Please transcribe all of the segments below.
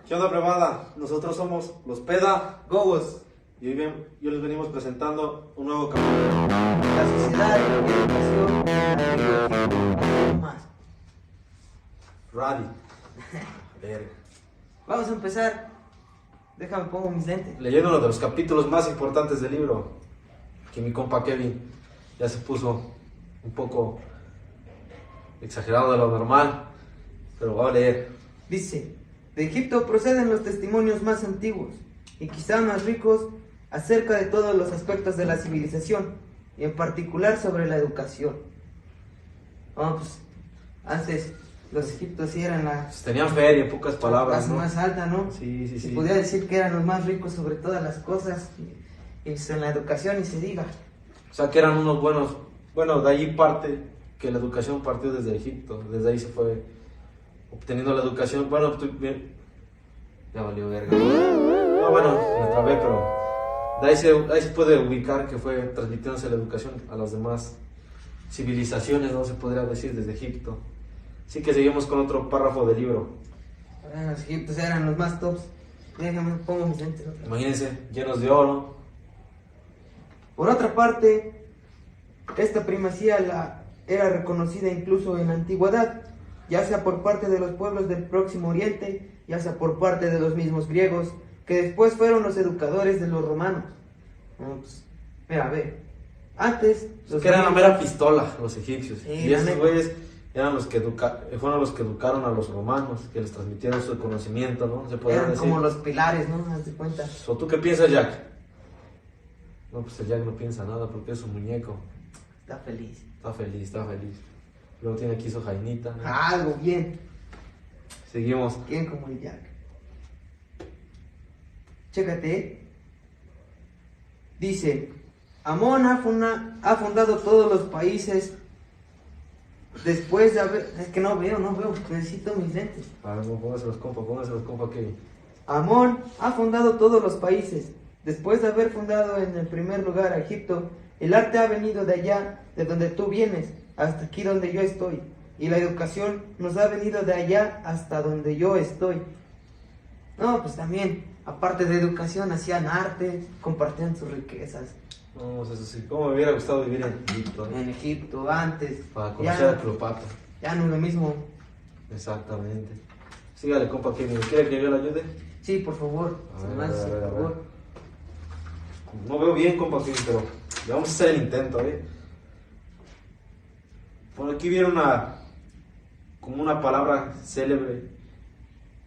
¿Qué onda, plebada? Nosotros somos los Peda Gobos, y hoy les venimos presentando un nuevo capítulo. la sociedad, la educación, la más. Ready. A ver, Vamos a empezar. Déjame pongo mis lentes. leyendo uno de los capítulos más importantes del libro, que mi compa Kevin ya se puso un poco exagerado de lo normal, pero voy a leer. Dice, de Egipto proceden los testimonios más antiguos y quizá más ricos acerca de todos los aspectos de la civilización y en particular sobre la educación. Pues antes los egipcios sí eran la Pues tenían feria, en pocas palabras, clase ¿no? más alta, ¿no? Sí. Se podría decir que eran los más ricos sobre todas las cosas y en la educación y se diga. O sea, que eran unos buenos. Bueno, de ahí parte que la educación partió desde Egipto. Desde ahí se fue obteniendo la educación. Bueno, ya valió verga. No, bueno, me trabé, pero de ahí se puede ubicar que fue transmitiéndose la educación a las demás civilizaciones, no se podría decir, desde Egipto. Así que seguimos con otro párrafo del libro. Los egipcios eran los más tops. Déjame pongo mis lentes otra vez. Imagínense, llenos de oro. Por otra parte, esta primacía era reconocida incluso en la antigüedad, ya sea por parte de los pueblos del Próximo Oriente, ya sea por parte de los mismos griegos, que después fueron los educadores de los romanos. Pues, mira, a ver, antes Los que eran la griegos- mera pistola, los egipcios. Sí, Y la esos neta. güeyes fueron los que educaron a los romanos, que les transmitieron su conocimiento, ¿no? Se podría eran decir. como los pilares, ¿no? Haz de cuenta. ¿O tú qué piensas, Jack? No, pues el Jack no piensa nada porque es un muñeco. Está feliz. Está feliz. Luego tiene aquí su jainita, ¿no? Algo bien. Seguimos. ¿Quién como el Jack? Chécate. Dice, Amón ha fundado todos los países después de haber... Es que no veo, necesito mis lentes. A ver, pónganse los compa, Kevin. Amón ha fundado todos los países. Después de haber fundado en el primer lugar a Egipto, el arte ha venido de allá, de donde tú vienes, hasta aquí donde yo estoy. Y la educación nos ha venido de allá hasta donde yo estoy. No, pues también, aparte de educación, hacían arte, compartían sus riquezas. No, eso sí. ¿Cómo me hubiera gustado vivir en Egipto, ¿no? En Egipto, antes. Para conocer a Ya, Cleopatra. ya no es lo mismo. Exactamente. Sígale, compa Kevin. ¿Quiere que yo le ayude? Sí, por favor, A sin ver, más, a ver, por a ver. favor. No veo bien, compa Kevin, pero le vamos a hacer el intento, ¿eh? Por aquí viene como una palabra célebre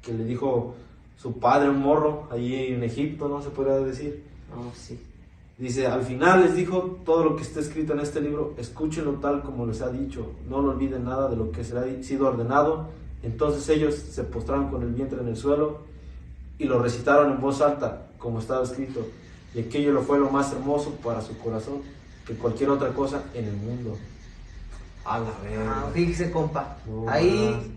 que le dijo su padre a un morro allí en Egipto, ¿no? Se podría decir. No, sí. Dice, al final les dijo todo lo que está escrito en este libro, escúchenlo tal como les ha dicho, no lo olviden nada de lo que se le ha sido ordenado. Entonces ellos se postraron con el vientre en el suelo y lo recitaron en voz alta, como estaba escrito, y aquello lo fue lo más hermoso para su corazón que cualquier otra cosa en el mundo. A la verga. Fíjese, compa. No, Ahí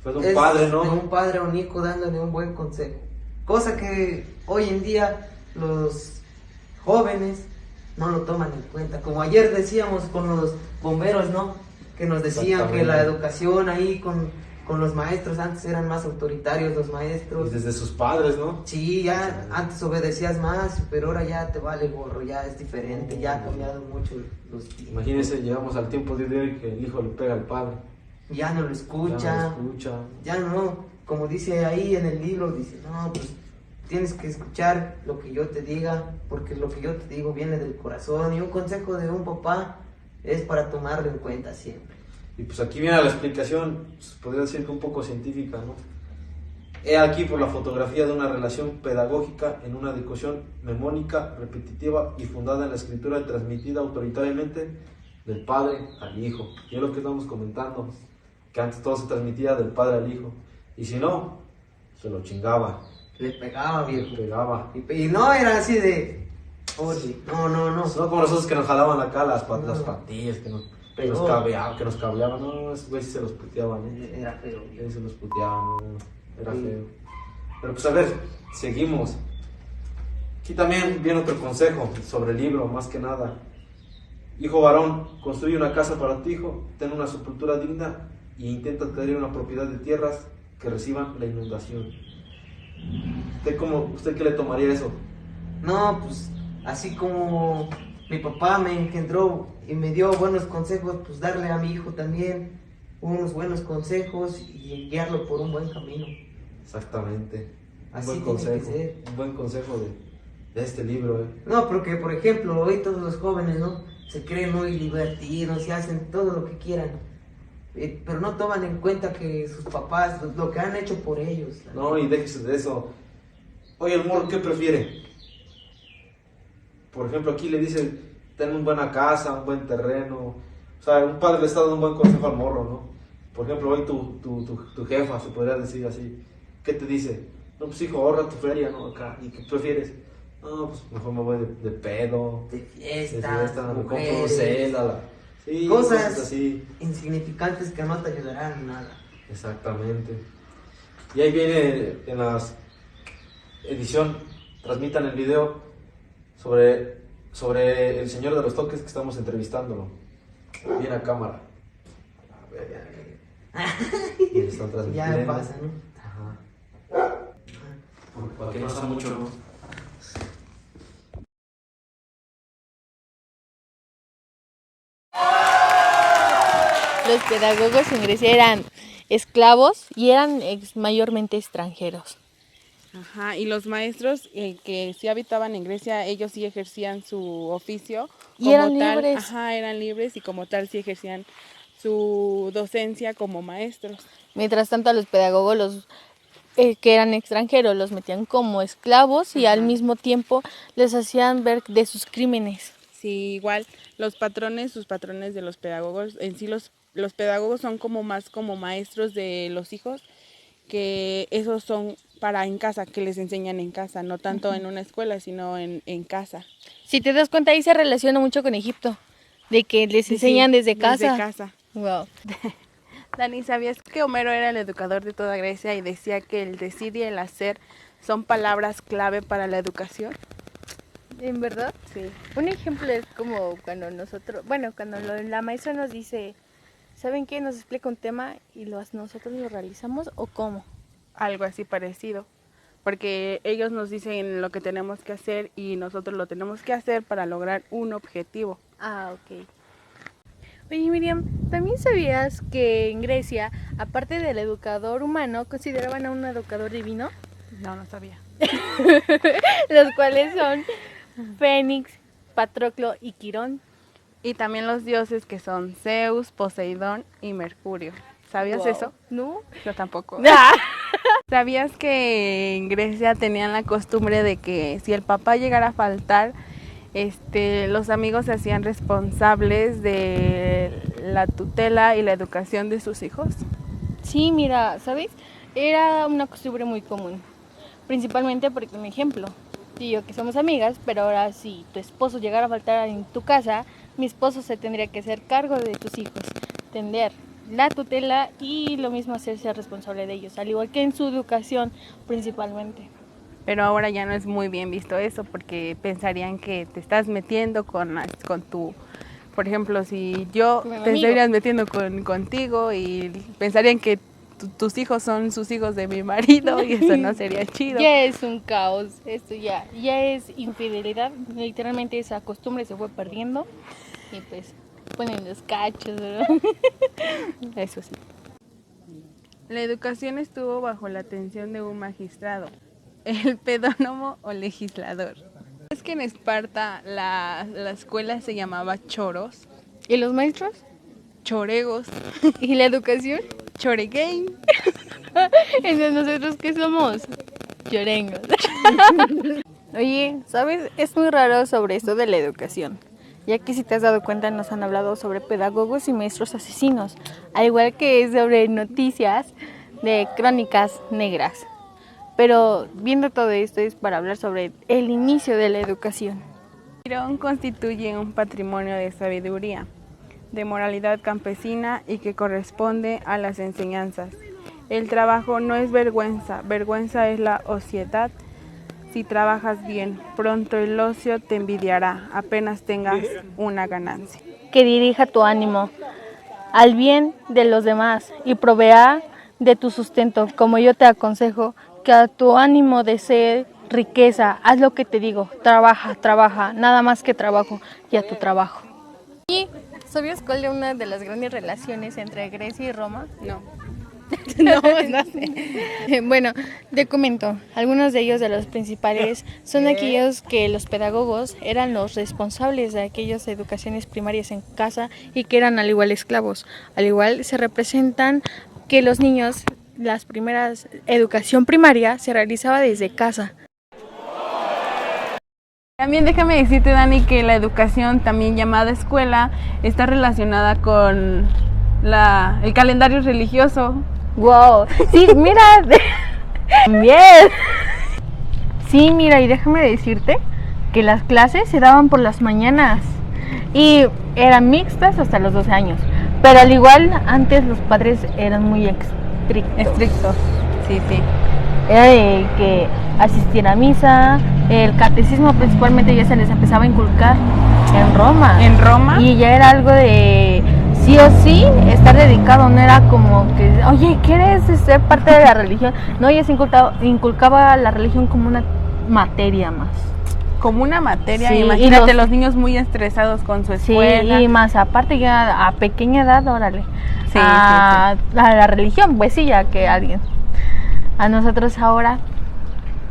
fue de un es padre, ¿no? de un padre a un hijo dándole un buen consejo. Cosa que hoy en día los jóvenes no lo toman en cuenta. Como ayer decíamos con los bomberos, ¿no? Que nos decían que la educación ahí con los maestros, antes eran más autoritarios los maestros. Y desde sus padres, ¿no? Sí, ya antes obedecías más, pero ahora ya te vale gorro, ya es diferente, ya ha cambiado mucho los tiempos. Imagínense, llegamos al tiempo de hoy que el hijo le pega al padre. Ya no lo Ya escucha. no lo escucha. Ya no, como dice ahí en el libro, dice, no, pues tienes que escuchar lo que yo te diga, porque lo que yo te digo viene del corazón, y un consejo de un papá es para tomarlo en cuenta siempre. Y pues aquí viene la explicación, pues, podría decir que un poco científica, ¿no? He aquí por la fotografía de una relación pedagógica en una discusión memónica, repetitiva y fundada en la escritura y transmitida autoritariamente del padre al hijo. Y es lo que estamos comentando, que antes todo se transmitía del padre al hijo. Y si no, se lo chingaba, Le pegaba, le viejo. pegaba. Y no era así de, oye, no. No como nosotros que nos jalaban acá las No. patillas, que nos Pero- cableaban, no, esos güeyes sí se los puteaban, ¿eh? Era feo, viejo. Ahí se los puteaban, no, era Sí. feo. Pero pues a ver, seguimos. Aquí también viene otro consejo sobre el libro, más que nada. Hijo varón, construye una casa para tu hijo, ten una sepultura digna e intenta adquirir una propiedad de tierras que reciban la inundación. ¿Usted qué le tomaría eso? No, pues así como mi papá me engendró y me dio buenos consejos, pues darle a mi hijo también unos buenos consejos y guiarlo por un buen camino. Exactamente. Así Un buen tiene que consejo. ser. Un buen consejo de este libro. No, porque por ejemplo, hoy todos los jóvenes, ¿no? Se creen muy divertidos y hacen todo lo que quieran. Pero no toman en cuenta que sus papás, lo que han hecho por ellos. No, y déjese de eso. Oye, el morro, ¿qué prefiere? Por ejemplo, aquí le dice, ten una buena casa, un buen terreno. O sea, un padre le está dando un buen consejo al morro, ¿no? Por ejemplo, hoy tu jefa, se podría decir así, ¿qué te dice? No, pues hijo, ahorra tu feria, ¿no? Acá. ¿Y qué prefieres? No, pues mejor me voy de pedo. De fiesta, me compro mujeres, celda. Sí, cosas así. insignificantes que no te ayudarán en nada. Exactamente. Y ahí viene en la edición, transmitan el video sobre el señor de los toques que estamos entrevistándolo. Viene a cámara. A ver, y están transmitiendo. Ya pasa, ¿no? Ajá. Para que no sea mucho, ¿no? Los pedagogos en Grecia eran esclavos y eran mayormente extranjeros. Ajá, y los maestros que sí habitaban en Grecia, ellos sí ejercían su oficio. Y eran libres. Ajá, eran libres y como tal sí ejercían su docencia como maestros. Mientras tanto a los pedagogos, que eran extranjeros, los metían como esclavos y al mismo tiempo les hacían ver de sus crímenes. Sí, igual sus patrones de los pedagogos, en sí los pedagogos son como más como maestros de los hijos, que esos son para en casa, que les enseñan en casa, no tanto en una escuela, sino en casa. Si te das cuenta, ahí se relaciona mucho con Egipto, de que les enseñan desde casa. Desde casa. Wow. Dani, ¿sabías que Homero era el educador de toda Grecia y decía que el decir y el hacer son palabras clave para la educación? ¿En verdad? Sí. Un ejemplo es como cuando la maestra nos dice, ¿saben qué? Nos explica un tema y nosotros lo realizamos, ¿o cómo? Algo así parecido, porque ellos nos dicen lo que tenemos que hacer y nosotros lo tenemos que hacer para lograr un objetivo. Ah, ok. Oye, Miriam, ¿también sabías que en Grecia, aparte del educador humano, consideraban a un educador divino? No, no sabía. Los cuales son Fénix, Patroclo y Quirón. Y también los dioses que son Zeus, Poseidón y Mercurio. ¿Sabías eso? No. Yo tampoco. ¿Sabías que en Grecia tenían la costumbre de que si el papá llegara a faltar, los amigos se hacían responsables de la tutela y la educación de sus hijos? Sí, mira, ¿sabes? Era una costumbre muy común. Principalmente porque, un ejemplo, tú y yo que somos amigas, pero ahora si tu esposo llegara a faltar en tu casa, mi esposo se tendría que hacer cargo de tus hijos, tender la tutela y lo mismo hacerse responsable de ellos, al igual que en su educación principalmente. Pero ahora ya no es muy bien visto eso, porque pensarían que te estás metiendo con tu... Por ejemplo, si yo te estarías metiendo contigo y pensarían que tus hijos son sus hijos de mi marido y eso no sería chido. Ya es un caos, esto ya es infidelidad, literalmente esa costumbre se fue perdiendo y pues ponen los cachos, ¿verdad? Eso sí. La educación estuvo bajo la atención de un magistrado, el pedónomo o legislador. Es que en Esparta la escuela se llamaba choros. ¿Y los maestros? Choregos. ¿Y la educación? Choregain. Entonces, ¿nosotros qué somos? Llorengos. Oye, ¿sabes? Es muy raro sobre esto de la educación, ya que si te has dado cuenta nos han hablado sobre pedagogos y maestros asesinos, al igual que sobre noticias de crónicas negras. Pero viendo todo esto es para hablar sobre el inicio de la educación. Quirón constituye un patrimonio de sabiduría, de moralidad campesina y que corresponde a las enseñanzas. El trabajo no es vergüenza, vergüenza es la ociedad. Si trabajas bien, pronto el ocio te envidiará, apenas tengas una ganancia. Que dirija tu ánimo al bien de los demás y provea de tu sustento, como yo te aconsejo, que a tu ánimo desee riqueza, haz lo que te digo, trabaja, trabaja, nada más que trabajo y a tu trabajo. ¿Y sabías cuál es una de las grandes relaciones entre Grecia y Roma? No. No, no sé. Bueno, te comento, algunos de ellos, de los principales, son aquellos que los pedagogos eran los responsables de aquellas educaciones primarias en casa y que eran al igual esclavos. Al igual se representan que los niños, las primeras educación primaria se realizaba desde casa. También déjame decirte, Dani, que la educación, también llamada escuela, está relacionada con el calendario religioso. Wow, sí, mira, bien. Sí, mira, y déjame decirte que las clases se daban por las mañanas y eran mixtas hasta los 12 años. Pero al igual, antes los padres eran muy estrictos. Sí, sí. Era de que asistir a misa, el catecismo principalmente ya se les empezaba a inculcar en Roma. ¿En Roma? Y ya era algo de sí o sí estar dedicado, no era como que, oye, ¿quieres ser parte de la religión? No, ya se inculcaba la religión como una materia más. Como una materia, Sí, imagínate los niños muy estresados con su escuela. Sí, y más aparte ya a pequeña edad, órale, Sí, a la religión, pues sí, ya que alguien. A nosotros ahora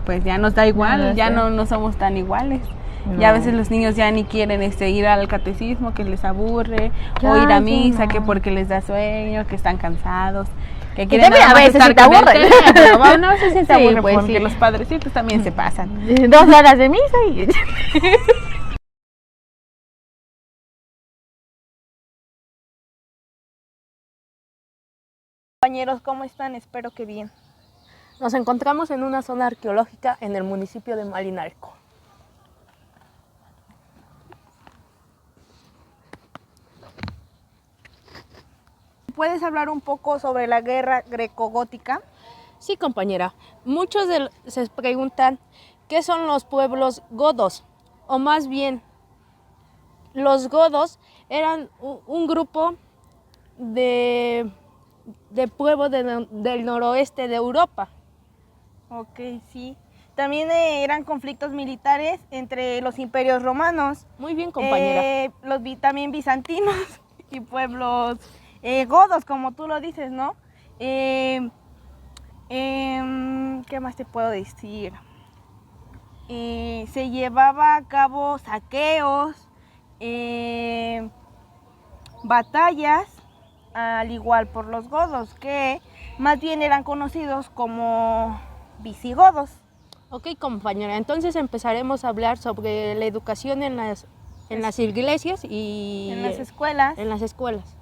pues ya nos da igual, No ya sé. no somos tan iguales. No. Ya a veces los niños ya ni quieren ir al catecismo, que les aburre, Ya, o ir a sí, misa, no. que porque les da sueño, que están cansados, que Y quieren también nada a más veces estar sí te con el aburren. teléfono. Bueno, a veces sí te Sí, aburre, pues porque sí. los padrecitos también se pasan. 2 horas de misa y Compañeros, ¿cómo están? Espero que bien. Nos encontramos en una zona arqueológica en el municipio de Malinalco. ¿Puedes hablar un poco sobre la guerra greco-gótica? Sí, compañera, muchos se preguntan qué son los pueblos godos, o más bien, los godos eran un grupo de pueblos del noroeste de Europa. Ok, sí. También eran conflictos militares entre los imperios romanos. Muy bien, compañera. También bizantinos y pueblos godos, como tú lo dices, ¿no? ¿Qué más te puedo decir? Se llevaba a cabo saqueos, batallas, al igual por los godos, que más bien eran conocidos como visigodos. Ok, compañera, entonces empezaremos a hablar sobre la educación en las iglesias y En las escuelas. en las escuelas.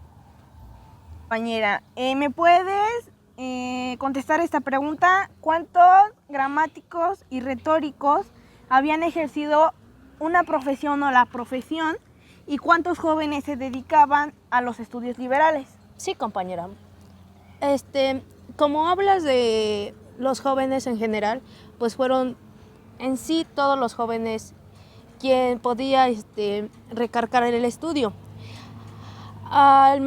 Compañera, ¿me puedes contestar esta pregunta? ¿Cuántos gramáticos y retóricos habían ejercido una profesión o la profesión y cuántos jóvenes se dedicaban a los estudios liberales? Sí, compañera. Como hablas de los jóvenes en general, pues fueron en sí todos los jóvenes quien podía recargar el estudio. Al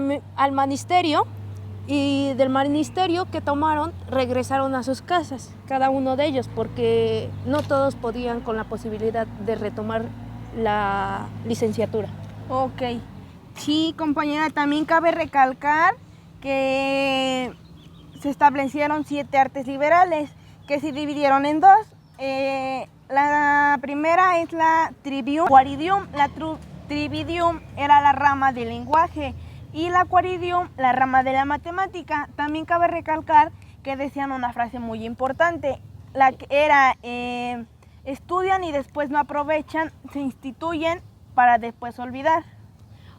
ministerio, y del ministerio que tomaron regresaron a sus casas, cada uno de ellos, porque no todos podían con la posibilidad de retomar la licenciatura. Ok. Sí, compañera, también cabe recalcar que se establecieron 7 artes liberales que se dividieron en 2. La primera es la trivium, quaridium. La trividium era la rama del lenguaje y la quaridium la rama de la matemática. También cabe recalcar que decían una frase muy importante, la que era estudian y después no aprovechan, se instituyen para después olvidar.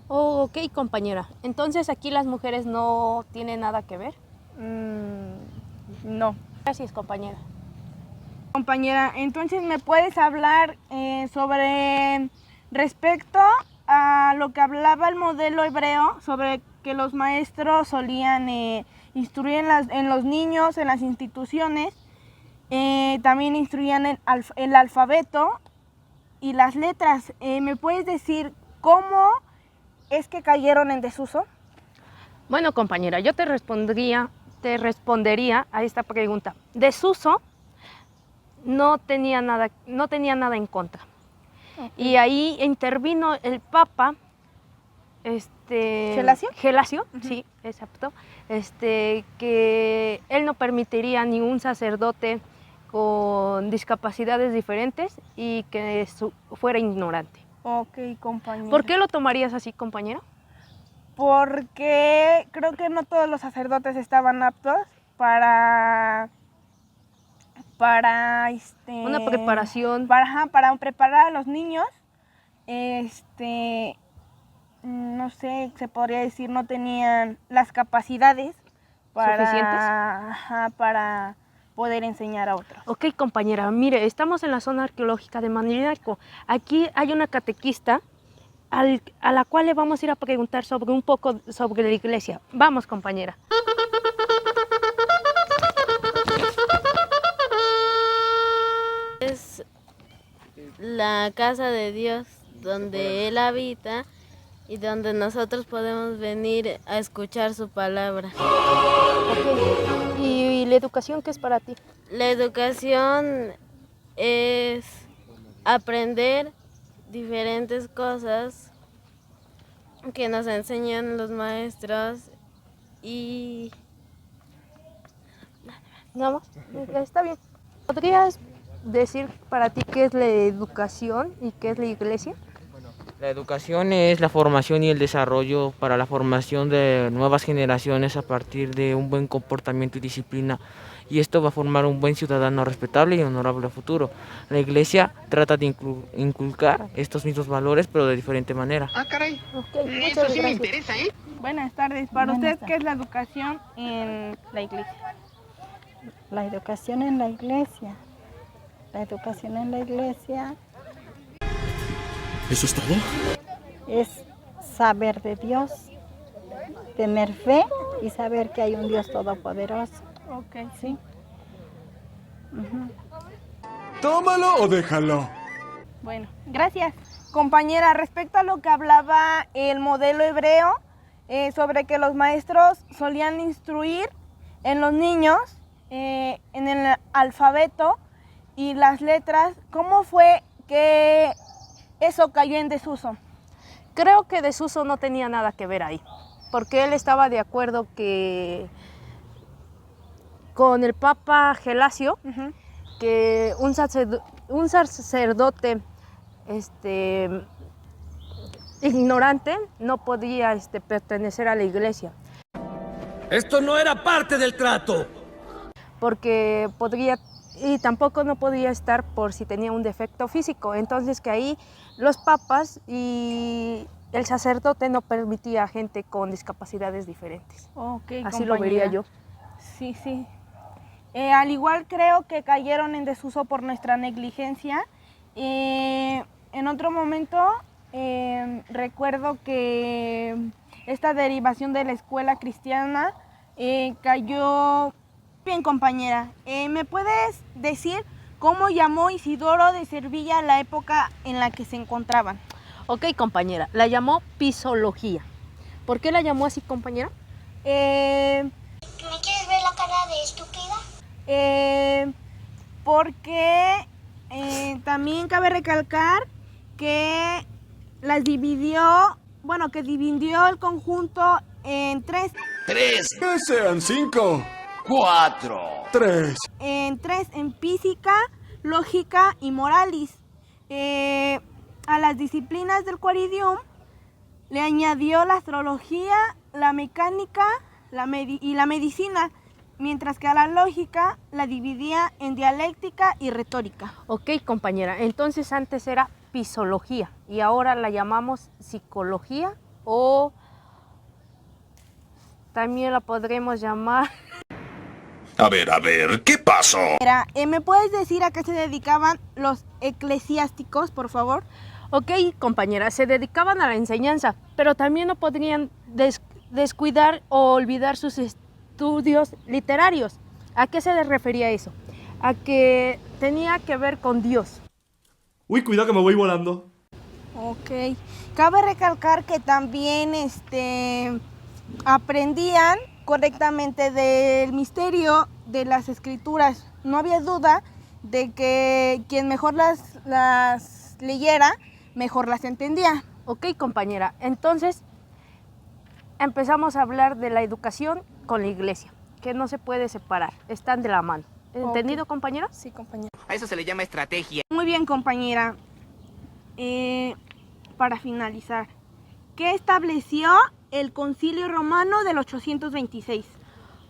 Oh, ok, compañera. Entonces aquí las mujeres no tienen nada que ver. No. Gracias, compañera. Compañera, entonces ¿me puedes hablar sobre respecto a lo que hablaba el modelo hebreo, sobre que los maestros solían instruir en los niños, en las instituciones, también instruían el alfabeto y las letras? ¿Me puedes decir cómo es que cayeron en desuso? Bueno, compañera, yo te respondería a esta pregunta. Desuso no tenía nada en contra. Y ahí intervino el Papa, ¿Gelasio? Sí, exacto, que él no permitiría ni un sacerdote con discapacidades diferentes y que fuera ignorante. Ok, compañera. ¿Por qué lo tomarías así, compañera? Porque creo que no todos los sacerdotes estaban aptos para Una preparación. Para preparar a los niños. No sé, se podría decir, no tenían las capacidades para poder enseñar a otros. Ok, compañera, mire, estamos en la zona arqueológica de Manilco. Aquí hay una catequista a la cual le vamos a ir a preguntar sobre un poco sobre la iglesia. Vamos, compañera. Es la casa de Dios donde Él habita y donde nosotros podemos venir a escuchar su palabra. Ok, ¿y la educación qué es para ti? La educación es aprender diferentes cosas que nos enseñan los maestros y... Nada más, está bien. ¿Podrías decir para ti qué es la educación y qué es la iglesia? La educación es la formación y el desarrollo para la formación de nuevas generaciones a partir de un buen comportamiento y disciplina, y esto va a formar un buen ciudadano respetable y honorable a futuro. La iglesia trata de inculcar estos mismos valores, pero de diferente manera. Ah, caray. Okay, Eso sí me interesa, ¿eh? Buenas tardes. Para usted, ¿qué es la educación en la iglesia? La educación en la iglesia. La educación en la iglesia ¿Eso es todo? es saber de Dios, tener fe y saber que hay un Dios todopoderoso. Ok, ¿Sí? Tómalo o déjalo. Bueno, gracias. Compañera, respecto a lo que hablaba el modelo hebreo, sobre que los maestros solían instruir en los niños en el alfabeto y las letras, ¿cómo fue que eso cayó en desuso? Creo que desuso no tenía nada que ver ahí, porque él estaba de acuerdo que con el Papa Gelasio, que un sacerdote ignorante no podía pertenecer a la iglesia. Esto no era parte del trato. Porque tampoco no podía estar por si tenía un defecto físico. Entonces que ahí los papas y el sacerdote no permitía a gente con discapacidades diferentes. Okay, así lo vería yo. Sí, sí. Al igual creo que cayeron en desuso por nuestra negligencia. En otro momento recuerdo que esta derivación de la escuela cristiana cayó bien, compañera. ¿Me puedes decir cómo llamó Isidoro de Sevilla la época en la que se encontraban? Ok, compañera, la llamó pisología. ¿Por qué la llamó así, compañera? ¿Me quieres ver la cara de estúpida? Porque también cabe recalcar que las dividió, que dividió el conjunto en tres. Que sean 5. 4. 3. En tres, en física, lógica y moralis. A las disciplinas del Quiridium le añadió la astrología, la mecánica y la medicina, mientras que a la lógica la dividía en dialéctica y retórica. Ok, compañera, entonces antes era pisología y ahora la llamamos psicología, o también la podremos llamar... A ver, ¿qué pasó? ¿Me puedes decir a qué se dedicaban los eclesiásticos, por favor? Ok, compañera, se dedicaban a la enseñanza, pero también no podrían descuidar o olvidar sus estudios literarios. ¿A qué se les refería eso? A que tenía que ver con Dios. Uy, cuidado que me voy volando. Ok. Cabe recalcar que también aprendían correctamente del misterio de las escrituras. No había duda de que quien mejor las leyera, mejor las entendía. Ok, compañera, entonces empezamos a hablar de la educación con la iglesia, que no se puede separar, están de la mano. ¿Entendido, compañera? Sí, compañera. A eso se le llama estrategia. Muy bien, compañera. Para finalizar, ¿qué estableció el Concilio Romano del 826?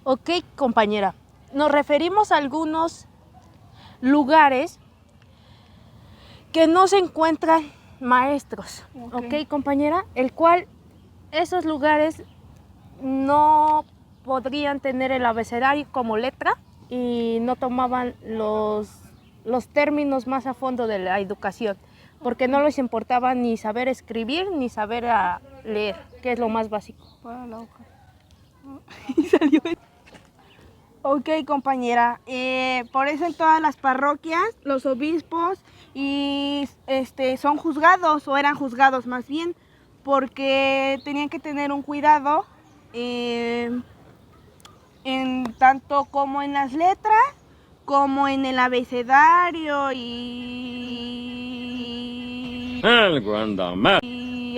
Ok, compañera, nos referimos a algunos lugares que no se encuentran maestros, ok, compañera, el cual esos lugares no podrían tener el abecedario como letra y no tomaban los términos más a fondo de la educación, porque no les importaba ni saber escribir ni saber leer, que es lo más básico. Ok, compañera, por eso en todas las parroquias los obispos son juzgados, o eran juzgados más bien, porque tenían que tener un cuidado en tanto como en las letras, como en el abecedario y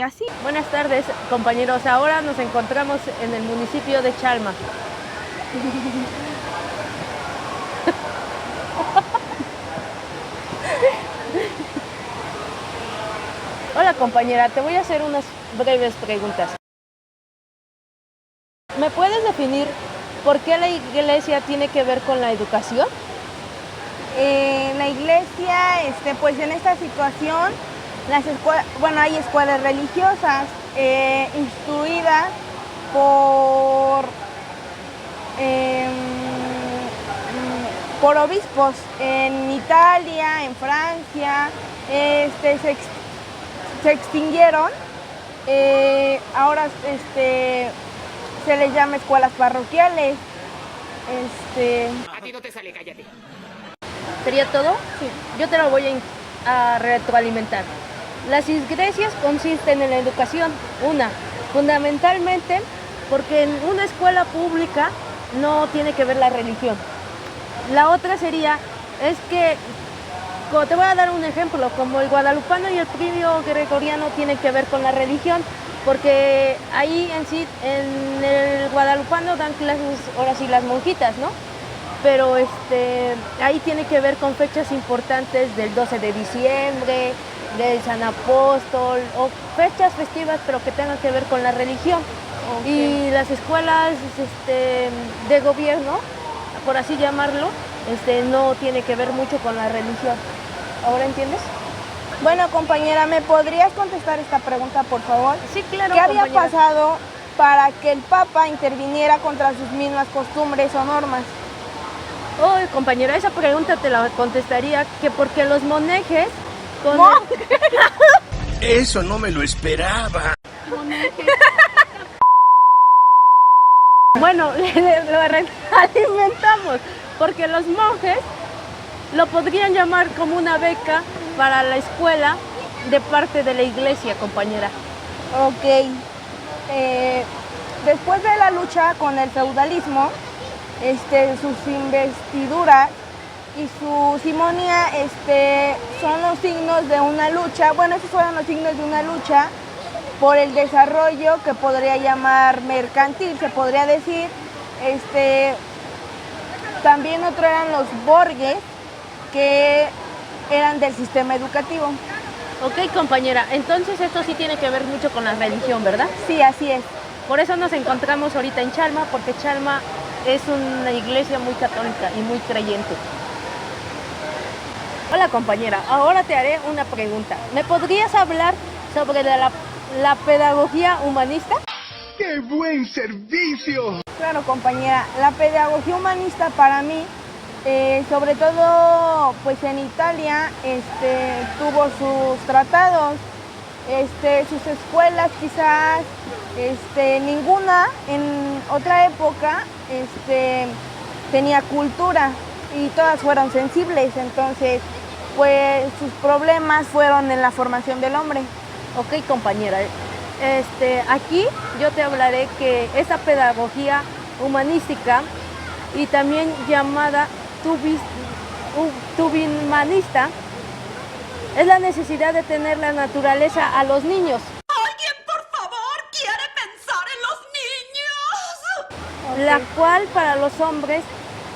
así. Buenas tardes, compañeros. Ahora nos encontramos en el municipio de Chalma. Hola, compañera, te voy a hacer unas breves preguntas. ¿Me puedes definir por qué la iglesia tiene que ver con la educación? La iglesia, pues en esta situación, hay escuelas religiosas instruidas por obispos en Italia, en Francia, se extinguieron, ahora se les llama escuelas parroquiales. A ti no te sale, cállate. ¿Sería todo? Sí. Yo te lo voy a retroalimentar. Las iglesias consisten en la educación, fundamentalmente porque en una escuela pública no tiene que ver la religión. La otra es que, te voy a dar un ejemplo, como el guadalupano y el trío gregoriano tienen que ver con la religión, porque ahí en el guadalupano dan clases, ahora sí, las monjitas, ¿no? Pero ahí tiene que ver con fechas importantes del 12 de diciembre, del San Apóstol, o fechas festivas, pero que tengan que ver con la religión. Okay. Y las escuelas de gobierno, por así llamarlo, no tiene que ver mucho con la religión. ¿Ahora entiendes? Bueno, compañera, ¿me podrías contestar esta pregunta, por favor? Sí, claro, ¿Qué había pasado para que el Papa interviniera contra sus mismas costumbres o normas? Oh, compañera, esa pregunta te la contestaría que porque los monjes... Eso no me lo esperaba. Bueno, lo alimentamos, porque los monjes lo podrían llamar como una beca para la escuela de parte de la iglesia, compañera. Ok. Después de la lucha con el feudalismo, sus investiduras y su simonía son los signos de una lucha. Bueno, esos fueron los signos de una lucha por el desarrollo que podría llamar mercantil, se podría decir. También otro eran los borges, que eran del sistema educativo. Ok, compañera, entonces esto sí tiene que ver mucho con la religión, ¿verdad? Sí, así es. Por eso nos encontramos ahorita en Chalma, porque Chalma es una iglesia muy católica y muy creyente. Hola, compañera, ahora te haré una pregunta. ¿Me podrías hablar sobre la pedagogía humanista? ¡Qué buen servicio! Claro, compañera, la pedagogía humanista para mí, sobre todo pues en Italia, tuvo sus tratados, sus escuelas quizás, ninguna en otra época tenía cultura y todas fueron sensibles, entonces pues sus problemas fueron en la formación del hombre. Ok, compañera, Aquí yo te hablaré que esa pedagogía humanística y también llamada tubimanista es la necesidad de tener la naturaleza a los niños. ¡Alguien, por favor, quiere pensar en los niños! La cual para los hombres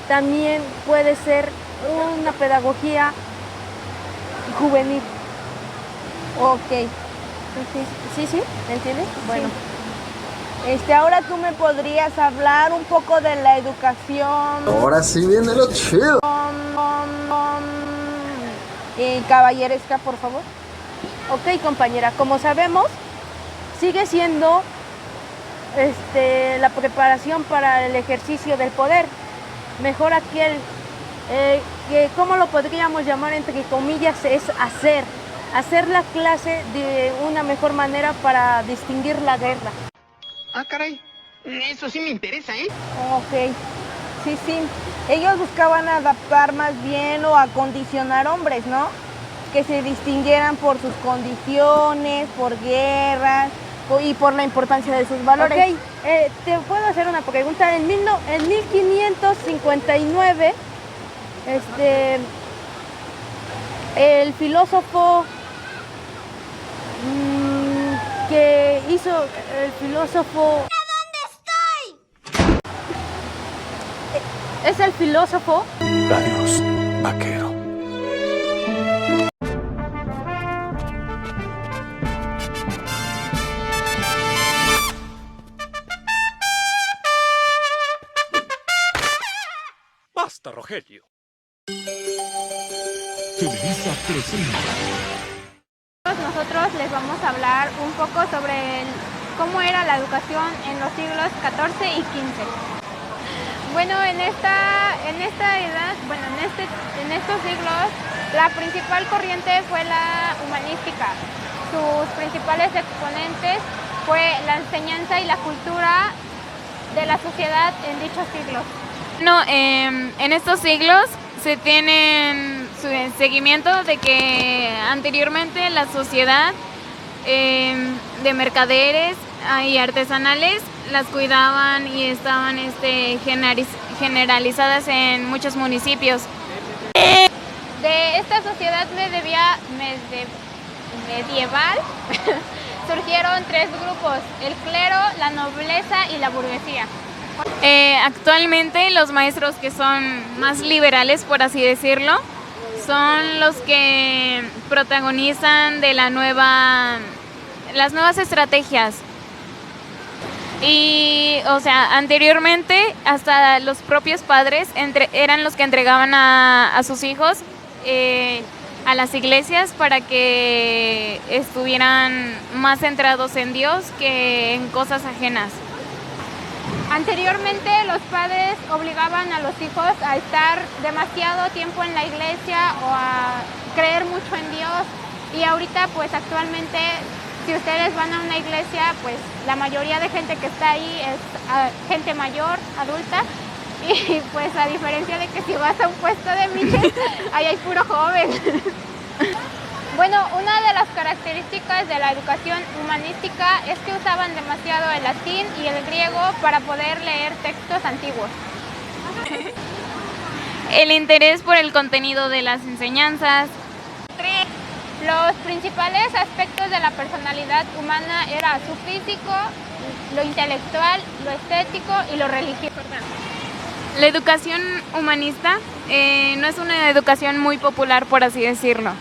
también puede ser una pedagogía juvenil. Ok. Sí, ¿entiendes? Bueno. Ahora tú me podrías hablar un poco de la educación. Ahora sí viene lo chido. Caballeresca, por favor. Ok, compañera, como sabemos, sigue siendo la preparación para el ejercicio del poder. Mejor aquel que, ¿cómo lo podríamos llamar entre comillas? Es hacer la clase de una mejor manera para distinguir la guerra. Ah, caray. Eso sí me interesa, ¿eh? Ok. Sí. Ellos buscaban adaptar más bien o acondicionar hombres, ¿no? Que se distinguieran por sus condiciones, por guerras y por la importancia de sus valores. Ok, te puedo hacer una pregunta. En 1559, el filósofo que hizo el filósofo... ¿Dónde estoy? Es el filósofo... Adiós, vaquero. Basta, Rogelio. Nosotros les vamos a hablar un poco sobre cómo era la educación en los siglos XIV y XV. Bueno, en esta edad, en estos siglos, la principal corriente fue la humanística. Sus principales exponentes fue la enseñanza y la cultura de la sociedad en dichos siglos. No, en estos siglos se tienen seguimiento de que anteriormente la sociedad de mercaderes y artesanales las cuidaban y estaban generalizadas en muchos municipios. De esta sociedad medieval surgieron tres grupos: el clero, la nobleza y la burguesía. Actualmente los maestros que son más liberales, por así decirlo, son los que protagonizan de las nuevas estrategias. Y, o sea, anteriormente hasta los propios padres eran los que entregaban a sus hijos a las iglesias para que estuvieran más centrados en Dios que en cosas ajenas. Anteriormente los padres obligaban a los hijos a estar demasiado tiempo en la iglesia o a creer mucho en Dios, y ahorita pues actualmente si ustedes van a una iglesia, pues la mayoría de gente que está ahí es gente mayor, adulta, y pues a diferencia de que si vas a un puesto de miches, ahí hay puro joven. Bueno, una de las características de la educación humanística es que usaban demasiado el latín y el griego para poder leer textos antiguos. El interés por el contenido de las enseñanzas. Los principales aspectos de la personalidad humana era su físico, lo intelectual, lo estético y lo religioso. La educación humanista no es una educación muy popular, por así decirlo.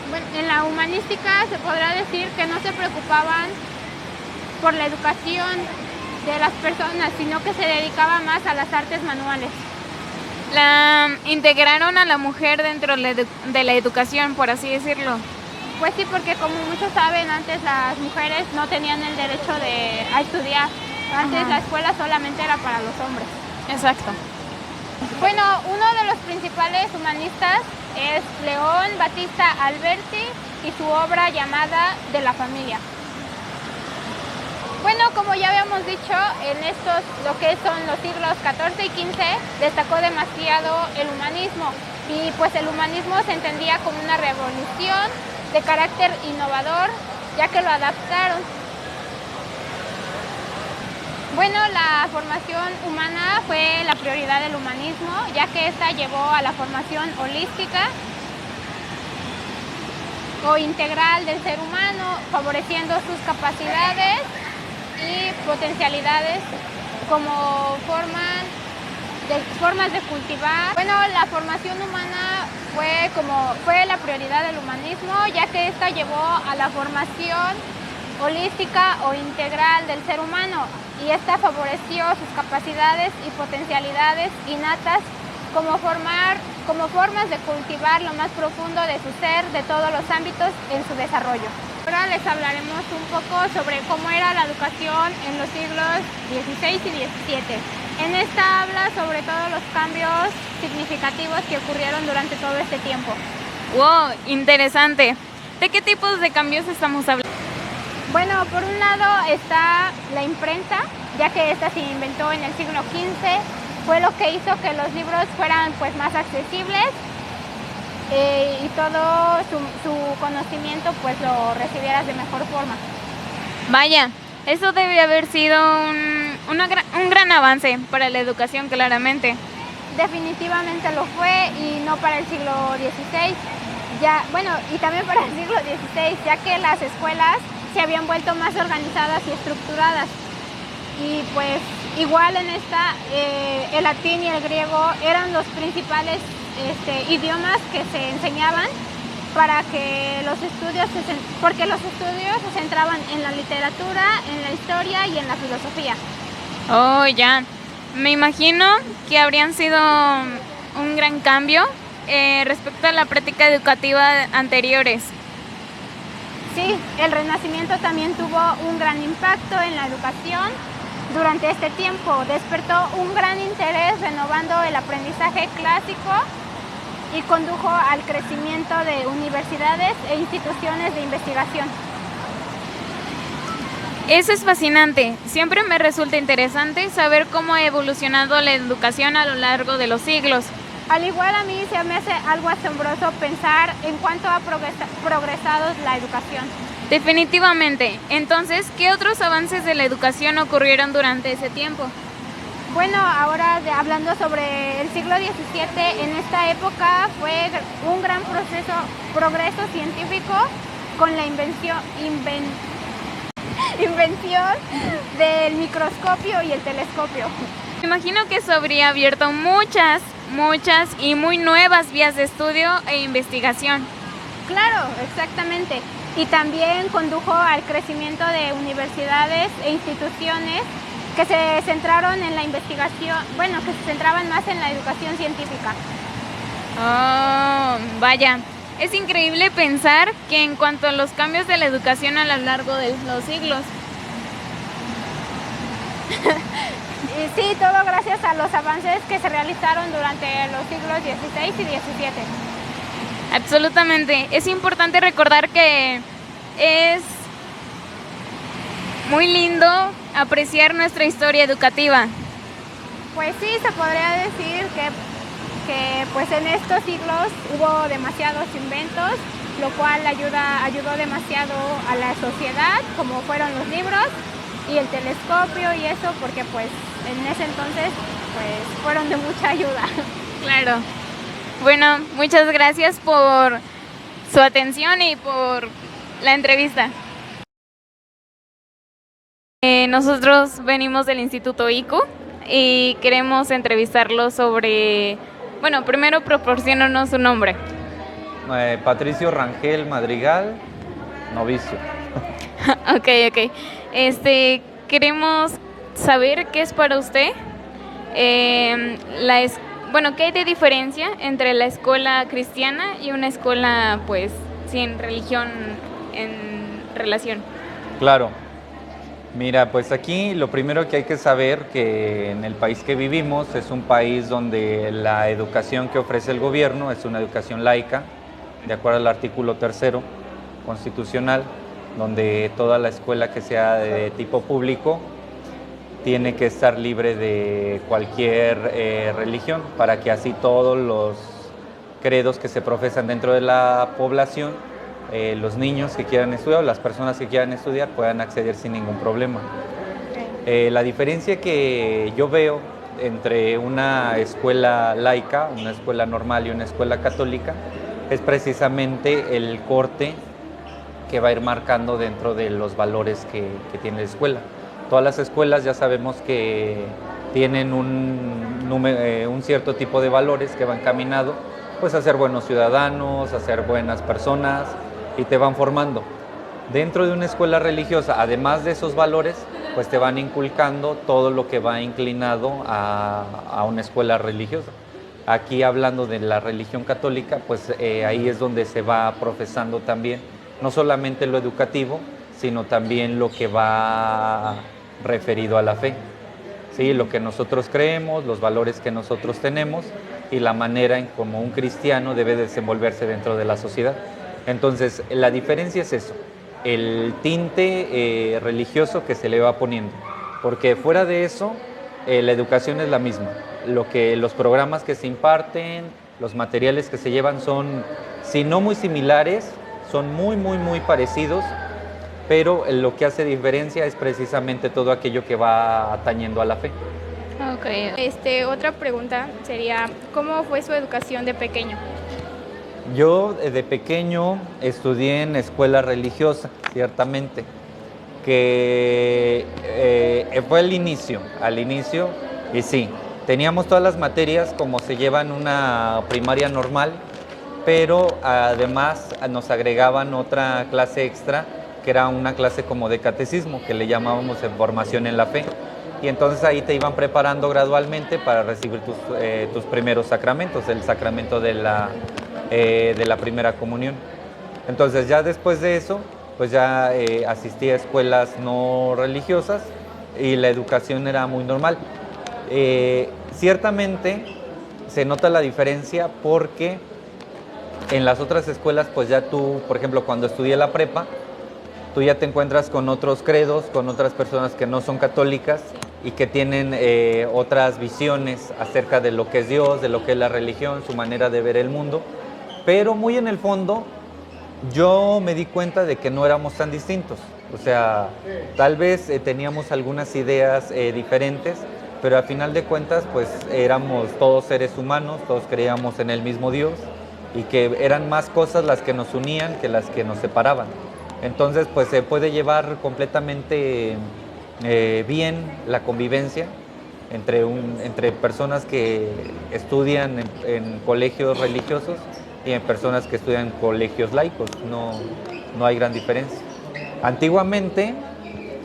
Bueno, en la humanística se podrá decir que no se preocupaban por la educación de las personas, sino que se dedicaba más a las artes manuales. Integraron a la mujer dentro de la educación, por así decirlo. Pues sí, porque como muchos saben, antes las mujeres no tenían el derecho a estudiar. Antes la escuela solamente era para los hombres. Exacto. Bueno, uno de los principales humanistas es León Battista Alberti y su obra llamada De la familia. Bueno, como ya habíamos dicho, en lo que son los siglos XIV y XV, destacó demasiado el humanismo. Y pues el humanismo se entendía como una revolución de carácter innovador ya que lo adaptaron. Bueno, la formación humana fue la prioridad del humanismo, ya que esta llevó a la formación holística o integral del ser humano, favoreciendo sus capacidades y potencialidades como formas de cultivar. Bueno, la formación humana fue la prioridad del humanismo, ya que esta llevó a la formación holística o integral del ser humano, y esta favoreció sus capacidades y potencialidades innatas como formas de cultivar lo más profundo de su ser, de todos los ámbitos en su desarrollo. Ahora les hablaremos un poco sobre cómo era la educación en los siglos XVI y XVII. En esta habla sobre todos los cambios significativos que ocurrieron durante todo este tiempo. ¡Wow! Interesante. ¿De qué tipos de cambios estamos hablando? Bueno, por un lado está la imprenta, ya que esta se inventó en el siglo XV, fue lo que hizo que los libros fueran pues más accesibles y todo su conocimiento pues lo recibieras de mejor forma. Vaya, eso debe haber sido un gran avance para la educación, claramente. Definitivamente lo fue, y no para el siglo XVI, y también para el siglo XVI, ya que las escuelas se habían vuelto más organizadas y estructuradas. Y pues igual en esta, el latín y el griego eran los principales idiomas que se enseñaban para que porque los estudios se centraban en la literatura, en la historia y en la filosofía. Oh, ya. Me imagino que habrían sido un gran cambio respecto a la práctica educativa anteriores. Sí, el Renacimiento también tuvo un gran impacto en la educación. Durante este tiempo despertó un gran interés, renovando el aprendizaje clásico y condujo al crecimiento de universidades e instituciones de investigación. Eso es fascinante. Siempre me resulta interesante saber cómo ha evolucionado la educación a lo largo de los siglos. Al igual, a mí se me hace algo asombroso pensar en cuánto ha progresado la educación. Definitivamente. Entonces, ¿qué otros avances de la educación ocurrieron durante ese tiempo? Bueno, ahora hablando sobre el siglo XVII, en esta época fue un gran progreso científico con la invención del microscopio y el telescopio. Me imagino que eso habría abierto muchas y muy nuevas vías de estudio e investigación. Claro, exactamente. Y también condujo al crecimiento de universidades e instituciones que se centraron en la investigación, que se centraban más en la educación científica. Oh, vaya. Es increíble pensar que en cuanto a los cambios de la educación a lo largo de los siglos. Y sí, todo gracias a los avances que se realizaron durante los siglos XVI y XVII. Absolutamente. Es importante recordar que es muy lindo apreciar nuestra historia educativa. Pues sí, se podría decir que pues en estos siglos hubo demasiados inventos, lo cual ayudó demasiado a la sociedad, como fueron los libros y el telescopio y eso, porque pues en ese entonces pues fueron de mucha ayuda. Claro. Bueno, muchas gracias por su atención y por la entrevista. Nosotros venimos del Instituto ICU y queremos entrevistarlo sobre... Bueno, primero proporciónanos su nombre. Patricio Rangel Madrigal, novicio. Ok. Queremos saber qué es para usted ¿qué hay de diferencia entre la escuela cristiana y una escuela, pues, sin religión en relación? Claro. Mira, pues aquí lo primero que hay que saber que en el país que vivimos es un país donde la educación que ofrece el gobierno es una educación laica, de acuerdo al artículo 3º constitucional, donde toda la escuela que sea de tipo público tiene que estar libre de cualquier religión, para que así todos los credos que se profesan dentro de la población los niños que quieran estudiar o las personas que quieran estudiar puedan acceder sin ningún problema. La diferencia que yo veo entre una escuela laica, una escuela normal y una escuela católica es precisamente el corte que va a ir marcando dentro de los valores que tiene la escuela. Todas las escuelas ya sabemos que tienen un cierto tipo de valores que van encaminados pues, a ser buenos ciudadanos, a ser buenas personas y te van formando. Dentro de una escuela religiosa, además de esos valores, pues te van inculcando todo lo que va inclinado a una escuela religiosa. Aquí hablando de la religión católica, pues ahí es donde se va profesando también, no solamente lo educativo, sino también lo que va referido a la fe. ¿Sí? Lo que nosotros creemos, los valores que nosotros tenemos y la manera en cómo un cristiano debe desenvolverse dentro de la sociedad. Entonces, la diferencia es eso, el tinte religioso que se le va poniendo, porque fuera de eso, la educación es la misma. Los programas que se imparten, los materiales que se llevan son, si no muy similares, son muy parecidos, pero lo que hace diferencia es precisamente todo aquello que va atañendo a la fe. Ok. Otra pregunta sería, ¿cómo fue su educación de pequeño? Yo de pequeño estudié en escuela religiosa, ciertamente, que fue al inicio, y sí, teníamos todas las materias como se lleva en una primaria normal, pero además nos agregaban otra clase extra, que era una clase como de catecismo, que le llamábamos formación en la fe. Y entonces ahí te iban preparando gradualmente para recibir tus primeros sacramentos, el sacramento de la primera comunión. Entonces ya después de eso, pues ya asistí a escuelas no religiosas y la educación era muy normal. Ciertamente se nota la diferencia porque en las otras escuelas, pues ya tú, por ejemplo, cuando estudié la prepa, tú ya te encuentras con otros credos, con otras personas que no son católicas y que tienen otras visiones acerca de lo que es Dios, de lo que es la religión, su manera de ver el mundo. Pero muy en el fondo, yo me di cuenta de que no éramos tan distintos. O sea, tal vez teníamos algunas ideas diferentes, pero al final de cuentas, pues éramos todos seres humanos, todos creíamos en el mismo Dios y que eran más cosas las que nos unían que las que nos separaban. Entonces, pues se puede llevar completamente bien la convivencia entre personas que estudian en colegios religiosos y en personas que estudian en colegios laicos. No hay gran diferencia. Antiguamente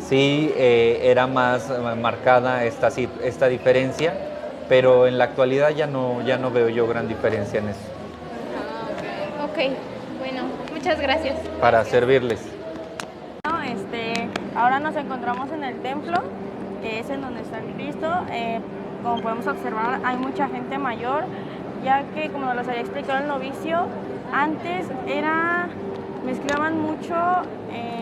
sí era más marcada esta diferencia, pero en la actualidad ya no veo yo gran diferencia en eso. Ok, bueno, muchas gracias. Para servirles. Ahora nos encontramos en el templo, que es en donde está el Cristo. Como podemos observar, hay mucha gente mayor, ya que, como nos lo había explicado el novicio, antes mezclaban mucho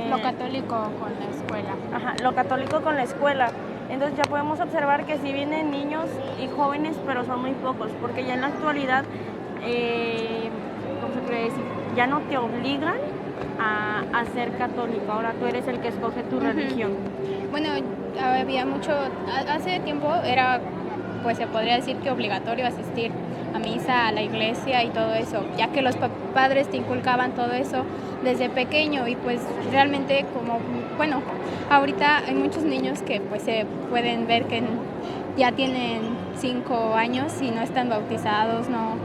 Lo católico con la escuela. Ajá, lo católico con la escuela. Entonces ya podemos observar que sí vienen niños y jóvenes, pero son muy pocos, porque ya en la actualidad, ¿cómo se puede decir? Ya no te obligan a ser católico, ahora tú eres el que escoge tu religión. Bueno, había mucho, hace tiempo era, pues se podría decir que obligatorio asistir a misa, a la iglesia y todo eso, ya que los padres te inculcaban todo eso desde pequeño y pues realmente bueno, ahorita hay muchos niños que pues se pueden ver que ya tienen 5 años y no están bautizados, ¿no?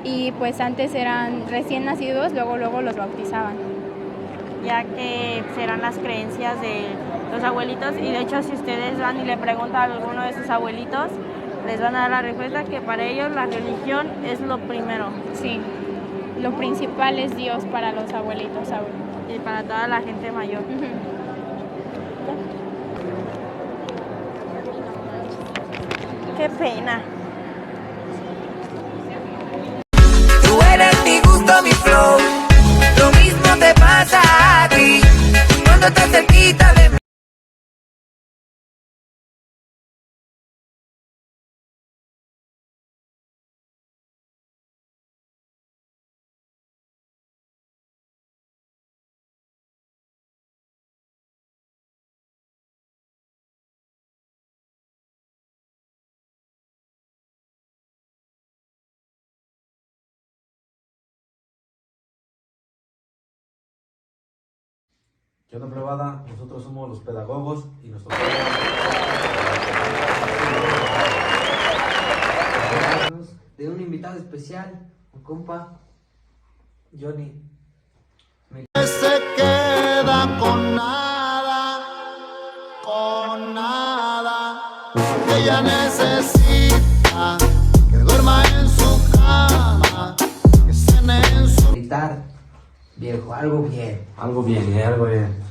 Y pues antes eran recién nacidos, luego los bautizaban. Ya que serán las creencias de los abuelitos, y de hecho si ustedes van y le preguntan a alguno de sus abuelitos, les van a dar la respuesta que para ellos la religión es lo primero. Sí, lo principal es Dios para los abuelitos y para toda la gente mayor. Qué pena. Tú eres mi gusto, mi flow, lo mismo te pasa a ti cuando te cerquita de mí. ¿Qué onda, plebada? Nosotros somos los pedagogos y nuestro de un invitado especial, un compa, Johnny. Se queda con nada, que ella necesita que duerma en su cama, que cene en su... Gritar, viejo, algo bien. Algo bien, algo bien.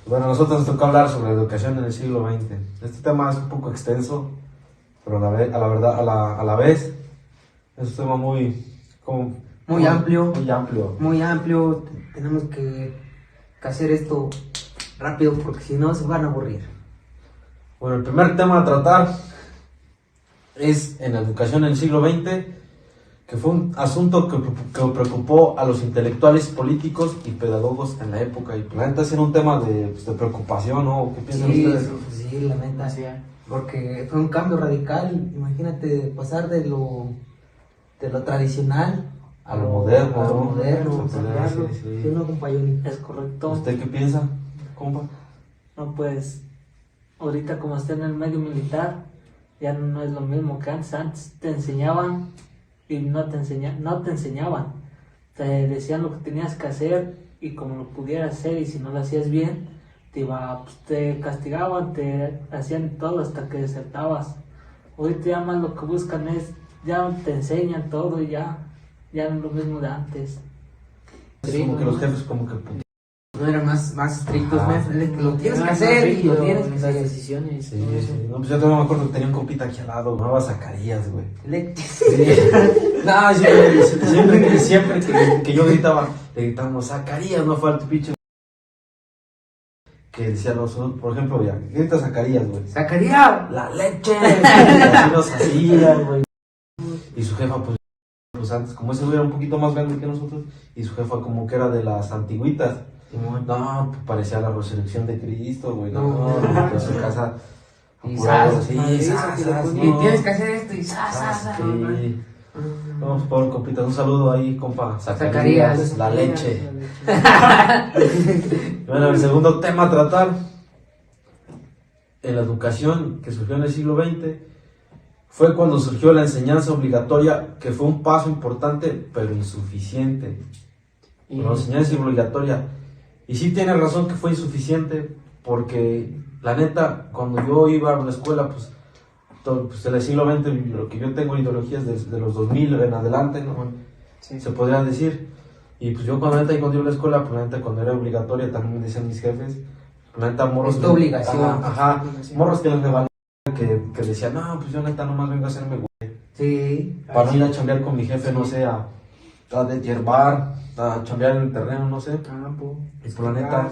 Bueno, a nosotros nos tocó hablar sobre la educación en el siglo XX. Este tema es un poco extenso, pero a la vez es un tema muy amplio. Muy amplio. Muy amplio. Tenemos que hacer esto rápido porque si no se van a aburrir. Bueno, el primer tema a tratar es en la educación en el siglo XX, que fue un asunto que preocupó a los intelectuales, políticos y pedagogos en la época. Y la neta, era un tema de preocupación, ¿no? ¿Qué piensan ustedes? Sí, la neta. Porque fue un cambio radical. Imagínate pasar de lo tradicional a lo moderno. A lo moderno, Sí. Sí, no, compa Johnny. Es correcto. ¿Usted qué piensa, compa? No, pues, ahorita como está en el medio militar, ya no es lo mismo que antes. Antes te enseñaban y no te enseñaban. Te decían lo que tenías que hacer y como lo pudieras hacer, y si no lo hacías bien, te castigaban, te hacían todo hasta que desertabas. Ahorita ya más lo que buscan es, ya te enseñan todo y ya no es lo mismo de antes. Es como que los jefes como que no eran más estrictos, lo tienes que hacer y lo tienes que hacer. Decisiones. Sí. No, pues yo todavía me acuerdo que tenía un compita aquí al lado, llamaba Zacarías, güey. Sí. No, siempre que yo gritaba, le gritábamos, Zacarías, no falta pinche. Que decía por ejemplo, ya, grita Zacarías, güey. ¡Zacarías! ¡La leche! Así nos hacía, güey. Y su jefa, pues antes, como ese güey era un poquito más grande que nosotros, y su jefa como que era de las antiguitas. No, pues parecía la resurrección de Cristo, güey. No, en su casa. Y tienes que hacer esto y sí. Vamos por compita, un saludo ahí, compa. Zacarías, la leche. Bueno, el segundo tema a tratar en la educación que surgió en el siglo XX fue cuando surgió la enseñanza obligatoria, que fue un paso importante pero insuficiente. La enseñanza obligatoria. Y sí tiene razón que fue insuficiente, porque la neta, cuando yo iba a la escuela, pues en el siglo XX, lo que yo tengo ideologías de los 2000 en adelante, ¿no? Sí. Se podría decir. Y pues yo cuando iba a la escuela, pues la neta, cuando era obligatoria, también me decían mis jefes, pues la neta, morros... Es tu obligación. Morros que les revalían, que decían, no, pues yo neta nomás vengo a hacerme güey. Sí. Para ir a chambear con mi jefe, no sé, a deshiervar, a chambear en el terreno, no sé. Y por la neta,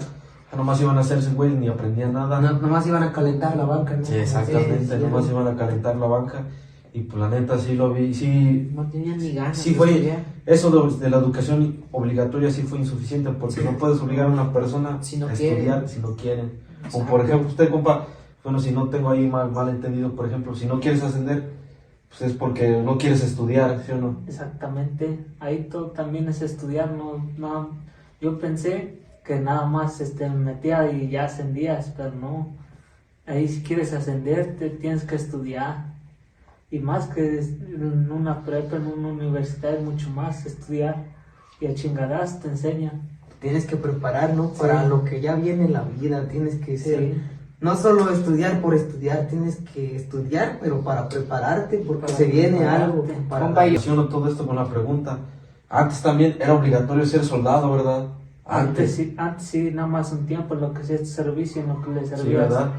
nomás iban a hacerse güey, ni aprendían nada. Nomás iban a calentar la banca, ¿no? Sí, exactamente, nomás iban a calentar la banca. Y por la neta sí lo vi, sí. No tenían ni ganas. Sí fue, eso de la educación obligatoria sí fue insuficiente, porque no puedes obligar a una persona a estudiar si no quieren. O por ejemplo, usted, compa, bueno, si no tengo ahí mal entendido, por ejemplo, si no quieres ascender, pues es porque no quieres estudiar, ¿sí o no? Exactamente, ahí todo también es estudiar, no, yo pensé que nada más metía y ya ascendías, pero no, ahí si quieres ascender te tienes que estudiar, y más que en una prepa, en una universidad es mucho más estudiar, y a chingadas te enseñan. Tienes que preparar, ¿no? Para lo que ya viene en la vida, tienes que ser... No solo estudiar por estudiar, tienes que estudiar, pero para prepararte, porque se viene algo. Relaciono todo esto con la pregunta. Antes también era obligatorio ser soldado, ¿verdad? Antes sí, nada más un tiempo en lo que es servicio, en lo que le servías. Sí, ¿verdad?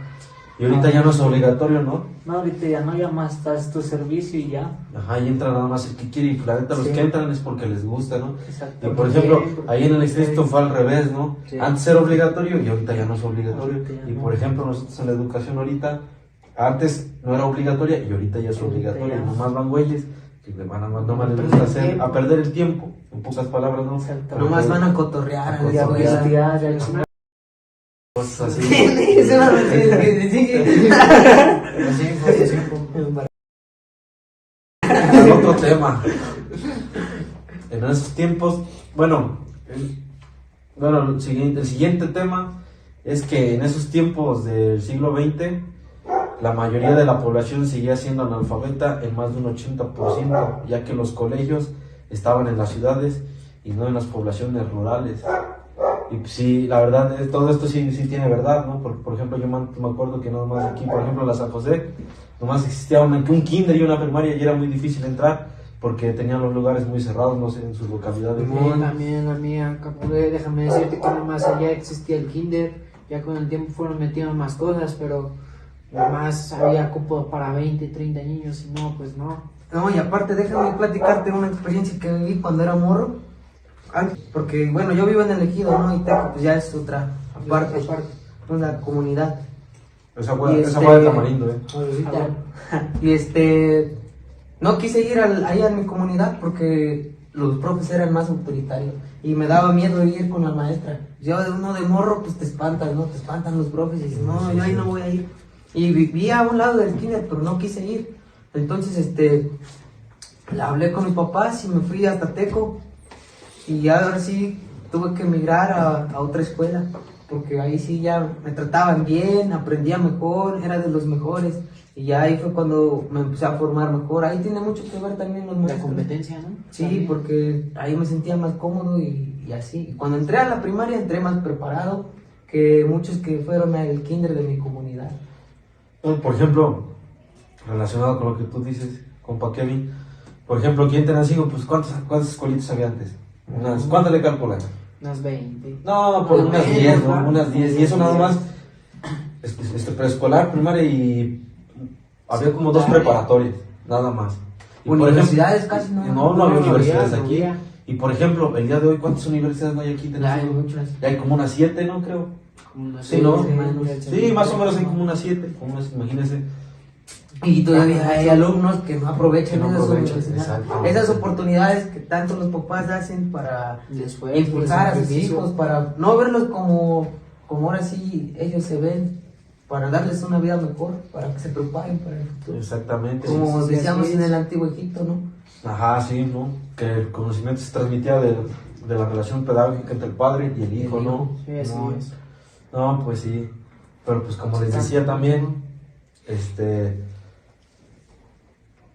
Y ahorita ya no es obligatorio, ¿no? No, ahorita ya no, ya más estás tu servicio y ya. Ajá, y entra nada más el que quiere, y la neta los que entran es porque les gusta, ¿no? Exacto. Y por ejemplo, ahí en el distrito fue al revés, ¿no? Sí. Antes era obligatorio y ahorita ya no es obligatorio. Y por ejemplo, nosotros en la educación ahorita, antes no era obligatoria y ahorita ya es obligatoria. Nomás van güeyes que nomás les gusta hacer, a perder el tiempo, en pocas palabras, ¿no? Nomás van a cotorrear, a estudiar, cosas así. Otro tema. En esos tiempos, el siguiente tema es que en esos tiempos del siglo XX, la mayoría de la población seguía siendo analfabeta en más de un 80%, ya que los colegios estaban en las ciudades y no en las poblaciones rurales. Y pues, sí, la verdad, todo esto sí tiene verdad, ¿no? Por ejemplo, yo me acuerdo que nomás aquí, por ejemplo, en la San José, nomás existía un kinder y una primaria y era muy difícil entrar porque tenían los lugares muy cerrados, no sé, en sus localidades. También a mí, déjame decirte que nomás allá existía el kinder, ya con el tiempo fueron metiendo más cosas, pero nomás había cupo para 20, 30 niños y no, pues no. No, y aparte déjame platicarte una experiencia que viví cuando era morro. Porque bueno, yo vivo en el Ejido, ¿no? Y Teco, pues ya es otra aparte, una comunidad. Esa fue de Tamarindo, Y no quise ir ahí a mi comunidad porque los profes eran más autoritarios y me daba miedo ir con la maestra. Yo de uno de morro, pues te espantas, ¿no? Te espantan los profes y dices, no, yo ahí no voy a ir. Y vivía a un lado del kinder, pero no quise ir. Entonces, le hablé con mis papás y me fui hasta Teco. Y ya ahora sí tuve que emigrar a otra escuela, porque ahí sí ya me trataban bien, aprendía mejor, era de los mejores. Y ya ahí fue cuando me empecé a formar mejor. Ahí tiene mucho que ver también los maestros. La competencia, ¿no? Sí, también. Porque ahí me sentía más cómodo y así. Y cuando entré a la primaria entré más preparado que muchos que fueron al kinder de mi comunidad. Por ejemplo, relacionado con lo que tú dices, compa Kevin, por ejemplo, aquí en Tenancingo, pues ¿cuántas escuelitas había antes? ¿Cuántas le calculan? Unas 20. No, por unas 10, ¿no? Unas 10. Y eso nada más, preescolar, primaria y había como 2 preparatorias, nada más. Y Universidades por ejemplo, casi no. No había universidades no aquí. había. Y por ejemplo, el día de hoy, ¿cuántas universidades no hay aquí en Tenancingo? Hay muchas. Ya hay como unas 7, ¿no? Creo. Sí, ¿no? Sí, más o menos hay como unas 7, imagínense. Y todavía hay alumnos que no aprovechan, esas exacto. oportunidades que tanto los papás hacen para Después, impulsar a sus sacrificio. hijos, para no verlos como ahora sí ellos se ven, para darles una vida mejor, para que se preparen para el futuro. Exactamente. Como Sí, decíamos así en es. el antiguo Egipto, ¿no? Ajá, sí, ¿no? Que el conocimiento se transmitía de la relación pedagógica entre el padre y el hijo, ¿no? Sí, así No, es. no, pues sí. Pero pues como les decía también,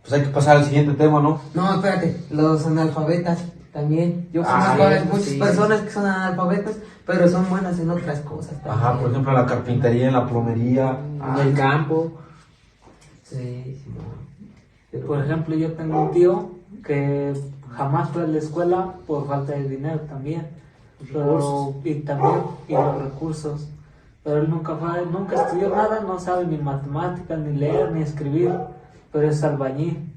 pues hay que pasar al siguiente tema, ¿no? No, espérate, los analfabetas también. Yo conozco a muchas personas que son analfabetas, pero son buenas en otras cosas también. Ajá, por ejemplo, en la carpintería, en la plomería. En el campo. Sí. Por ejemplo, yo tengo un tío que jamás fue a la escuela por falta de dinero también. Y los recursos. Pero él nunca estudió nada, no sabe ni matemáticas, ni leer, ni escribir, pero es albañil.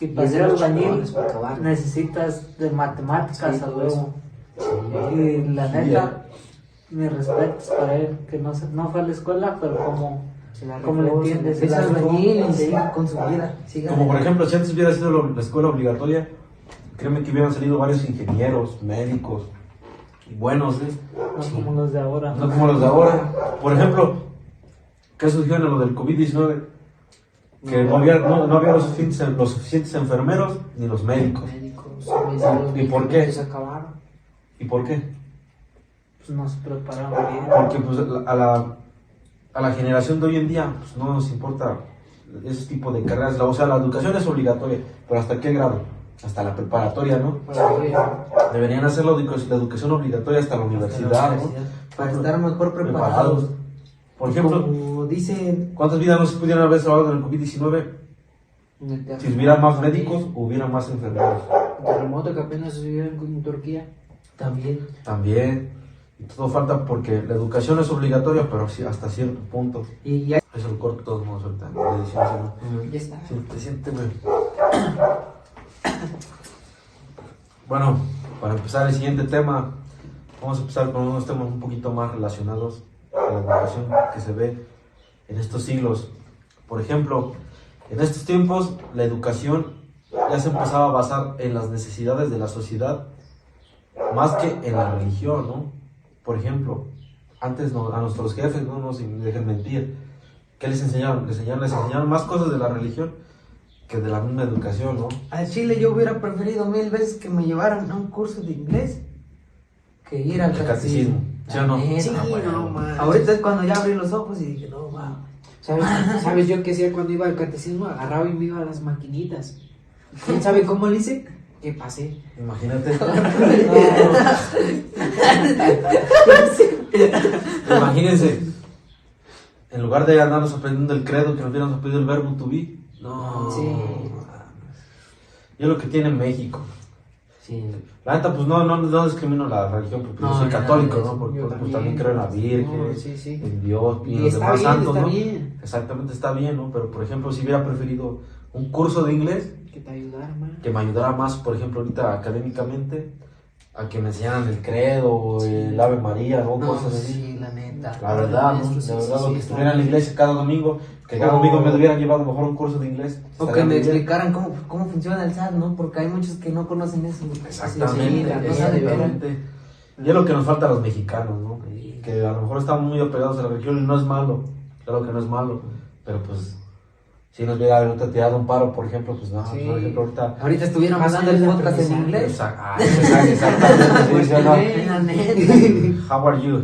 Y para ser albañil necesitas de matemáticas a luego. Y la neta, mis respetos para él, que no fue a la escuela, pero como le entiendes, es albañil y sigue con su vida. Como por ejemplo, si antes hubiera sido la escuela obligatoria, créeme que hubieran salido varios ingenieros, médicos, y buenos, No como los de ahora. No como los de ahora. Por ejemplo, ¿qué surgió en lo del COVID-19? Que no había los suficientes enfermeros ni los médicos. ¿Y por qué? ¿Y por qué? Pues no se prepararon bien. Porque pues, a la generación de hoy en día pues, no nos importa ese tipo de carreras. O sea, la educación es obligatoria, pero ¿hasta qué grado? Hasta la preparatoria, ¿no? Deberían hacer la educación obligatoria hasta la universidad, ¿no? Para estar mejor preparados. Por ejemplo, como dicen, ¿cuántas vidas no se pudieran haber salvado en el COVID-19? Si hubiera más médicos, hubiera más enfermeros. El terremoto que apenas se vivió en Turquía. También. Y todo falta porque la educación es obligatoria, pero sí, hasta cierto punto. Y ya. Eso lo corto de todos modos ahorita. La edición, ¿no? Ya está. Sí, siénteme. Bueno, para empezar el siguiente tema, vamos a empezar con unos temas un poquito más relacionados a la educación que se ve en estos siglos. Por ejemplo, en estos tiempos la educación ya se empezaba a basar en las necesidades de la sociedad más que en la religión, ¿no? Por ejemplo, antes a nuestros jefes, no nos dejen mentir, ¿qué les enseñaron? Les enseñaron más cosas de la religión que de la misma educación, ¿no? A Chile yo hubiera preferido 1000 veces que me llevaran a un curso de inglés que ir al catecismo. ¿Ya no? Sí, no, man. Ahorita es cuando ya abrí los ojos y dije, no, wow. ¿Sabes yo qué hacía cuando iba al catecismo? Agarraba y me iba a las maquinitas. ¿Quién sabe cómo le hice? ¿Qué pasé? Imagínate. Imagínense, en lugar de andarnos aprendiendo el credo, que nos hubieran aprendido el verbo to be. No. Sí. Y es lo que tiene México. Sí. La neta, pues no discrimino la religión, porque yo soy católico, ¿no? Porque pues, también creo en la Virgen, en Dios y en los demás santos, ¿no? Bien. Exactamente, está bien, ¿no? Pero, por ejemplo, si hubiera preferido un curso de inglés, Que te ayudara, man. que me ayudara más, por ejemplo, ahorita académicamente, a que me enseñaran el credo, o el Ave María, ¿no? Cosas así. Sí, la neta. La verdad, ¿no? De verdad, lo que estuviera en la iglesia cada domingo, que cada domingo me hubieran llevado a lo mejor un curso de inglés. O que me explicaran cómo funciona el SAT, ¿no? Porque hay muchos que no conocen eso. Exactamente, exactamente. Y es lo que nos falta a los mexicanos, ¿no? Que a lo mejor estamos muy apegados a la religión y no es malo, claro que no es malo, pero pues si nos hubiera ahorita tirado un paro, por ejemplo, pues no, por ejemplo, ahorita estuviéramos dando el podcast en inglés. Exactamente, sí, ¿no? How are you?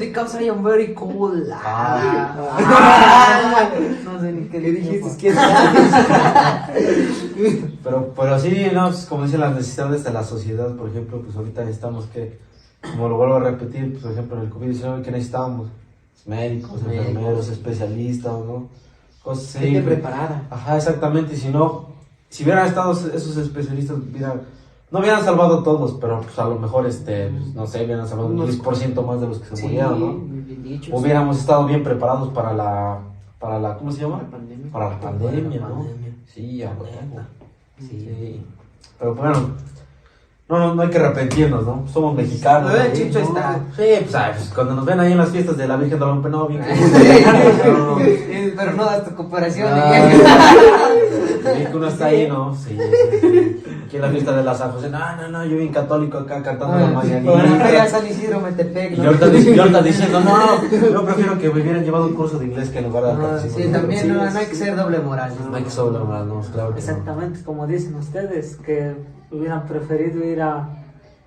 Because I am very cool. No sé ni qué dijiste. Pero sí, no, pues, como dicen las necesidades de la sociedad, por ejemplo, pues ahorita necesitamos que, como lo vuelvo a repetir, pues, por ejemplo, en el COVID-19, ¿qué necesitamos? Médicos, enfermeros, especialistas, ¿no? Cosas así. Gente preparada. Ajá, exactamente, y si no, si hubieran estado esos especialistas, no hubieran salvado a todos, pero pues a lo mejor, pues, no sé, hubieran salvado un 10% más de los que se murieron, ¿no? Hubiéramos estado bien preparados para la, ¿cómo se llama? Para la pandemia, ¿no? Sí, a huevo. Sí. Pero bueno, no hay que arrepentirnos, ¿no? Somos mexicanos. Lo de Chicho está. Sí, pues cuando nos ven ahí en las fiestas de la Virgen de Guadalupe, no, bien. Pero no das tu cooperación. Bien que uno está ahí, ¿no? Sí. Aquí en la fiesta de la San José, no, yo bien católico acá cantando la mañanita. Ya San Isidro, Metepec, Y ahorita diciendo, no, yo prefiero que me hubieran llevado un curso de inglés que en lugar de catecismo. Sí, también no hay que ser doble moral. No hay que ser doble moral, no, claro. Exactamente, como dicen ustedes, que hubieran preferido ir a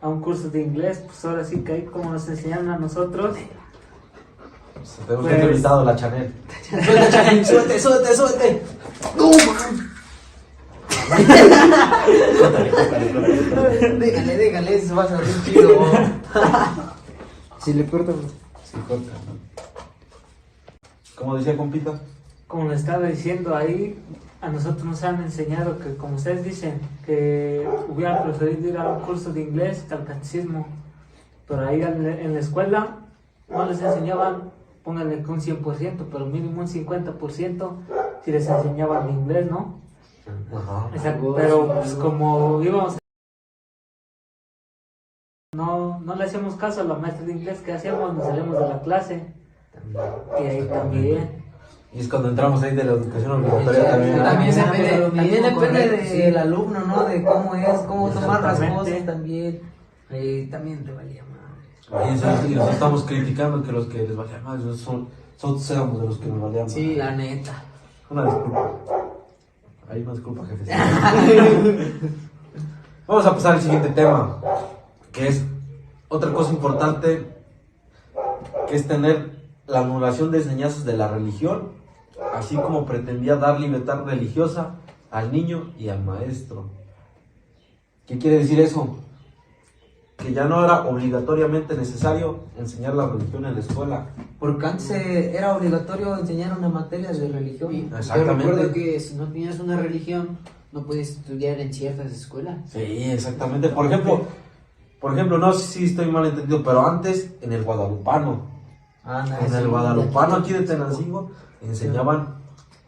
un curso de inglés, pues ahora sí que ahí como nos enseñaron a nosotros. Tenemos que haber invitado a la Chanel. Suelta, Chanel, suelte. No, man. Déjale, eso va a salir chido. Si le cortan. Sí, corta. Como decía compita. Como le estaba diciendo ahí, a nosotros nos han enseñado que, como ustedes dicen, que hubieran preferido ir a un curso de inglés que al catecismo. Pero ahí en la escuela no les enseñaban, pónganle que un 100%, pero mínimo un 50% si les enseñaban inglés, ¿no? Ajá. Exacto, pero pues como íbamos no le hacemos caso a la maestra de inglés, que hacíamos, nos salimos de la clase y ahí también. Y es cuando entramos ahí de la educación obligatoria también. También depende del alumno, ¿no? De cómo es, cómo tomar las cosas también. También te valía madre. Y nosotros estamos criticando que los que les valía madre, nosotros éramos de los que nos valían. Sí, la neta. Una disculpa. Ahí una disculpa, jefe. Vamos a pasar al siguiente tema, que es otra cosa importante, que es tener la anulación de enseñanzas de la religión, así como pretendía dar libertad religiosa al niño y al maestro. ¿Qué quiere decir eso? Que ya no era obligatoriamente necesario enseñar la religión en la escuela. Porque antes era obligatorio enseñar una materia de religión. Exactamente. Yo recuerdo que si no tenías una religión, no podías estudiar en ciertas escuelas. Sí, exactamente. Por ejemplo, no sé si estoy mal entendido, pero antes en el guadalupano. En el guadalupano aquí de Tenancingo enseñaban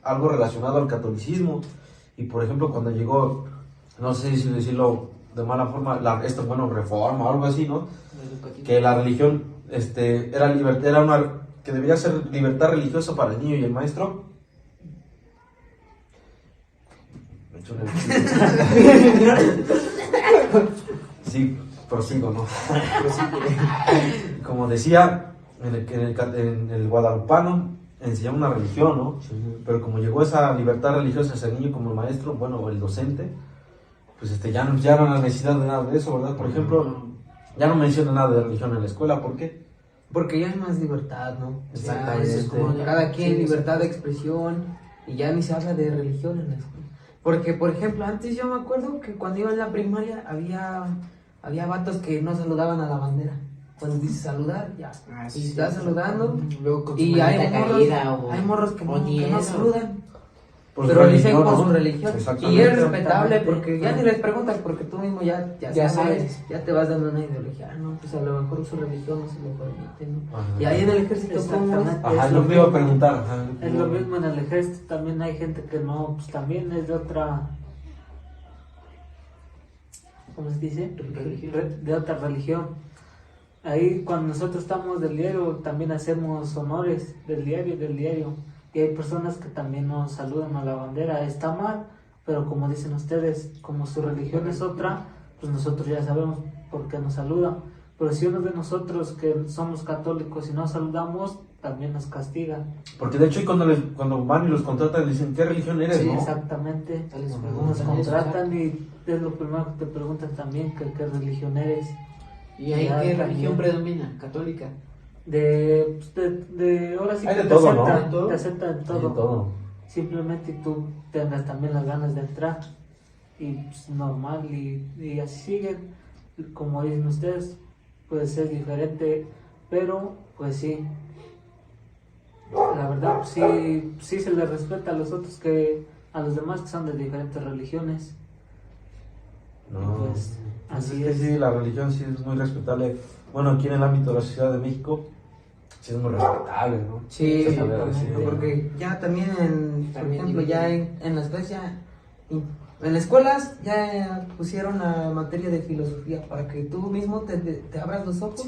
algo relacionado al catolicismo. Y por ejemplo, cuando llegó, no sé si decirlo de mala forma, reforma o algo así, ¿no? Que la religión que debía ser libertad religiosa para el niño y el maestro. Sí, prosigo, ¿no? Como decía, en el guadalupano enseñaba una religión, ¿no? Pero como llegó esa libertad religiosa hacia el niño como el maestro, bueno, el docente, pues ya no hay necesidad de nada de eso, ¿verdad? Por ejemplo, ya no menciona nada de religión en la escuela, ¿por qué? Porque ya hay más libertad, ¿no? Exactamente. Es como cada quien libertad de expresión y ya ni se habla de religión en la escuela. Porque, por ejemplo, antes yo me acuerdo que cuando iba en la primaria había vatos que no saludaban a la bandera. Cuando dices saludar, ya. Y estás saludando. Luego con su Y hay manita morros, caída hay morros que ni no eso. saludan. Por Pero su lo dicen religión, por ¿no? su religión. Exactamente. Y es respetable porque ya ni les preguntas porque tú mismo ya sabes, ya te vas dando una ideología. Ah, no, pues a lo mejor su religión no se lo permite, ¿no? Ajá. Y ahí en el ejército, ¿cómo es? Ajá, es lo que iba a preguntar. Ajá. Es lo mismo en el ejército, también hay gente que no, pues también es de otra, ¿cómo se dice? De otra religión. Ahí cuando nosotros estamos del diario también hacemos honores del diario. Y hay personas que también nos saludan a la bandera. Está mal, pero como dicen ustedes, como su religión es otra, pues nosotros ya sabemos por qué nos saludan. Pero si uno de nosotros que somos católicos y no saludamos, también nos castigan. Porque de hecho cuando van y los contratan dicen, ¿qué religión eres? Sí, ¿no? exactamente. Nos contratan y es lo primero que te preguntan también, que qué religión eres. ¿Y ahí qué religión predomina? ¿Católica? Ahora sí Hay que de todo, ¿no? te aceptan Hay de todo. todo. Simplemente tú tengas también las ganas de entrar y pues, normal y así siguen. Como dicen ustedes, puede ser diferente, pero pues sí. La verdad, pues, sí se les respeta a los otros a los demás que son de diferentes religiones. No, Pues, así que es. sí, la religión sí es muy respetable. Bueno, aquí en el ámbito de la Ciudad de México, sí es muy respetable, ¿no? Sí, Se podría decir, ¿no? porque ya también, por ejemplo, ya en las clases, en las escuelas ya pusieron la materia de filosofía para que tú mismo te abras los ojos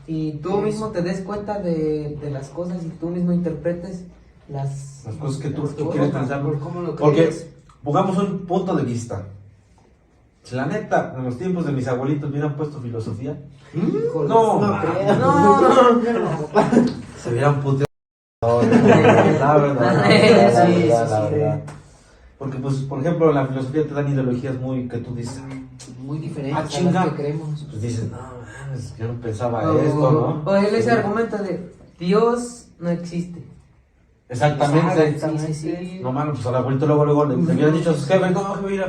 y tú mismo te des cuenta de las cosas y tú mismo interpretes las cosas que tú cosas, quieres pensar. por cómo lo Porque, crees. pongamos un punto de vista. Si la neta, en los tiempos de mis abuelitos hubieran puesto filosofía, no creo. No. Se hubieran puteado. La verdad. Porque, pues, por ejemplo, en la filosofía te dan ideologías que tú dices, muy diferentes chinga. a las que creemos. Pues dices, no, mames, yo no pensaba esto, ¿no? O ese argumento de Dios no existe. Exactamente. Sí. No, mano, pues al abuelito luego le hubieran dicho a sus jefes, no, jefe, mira,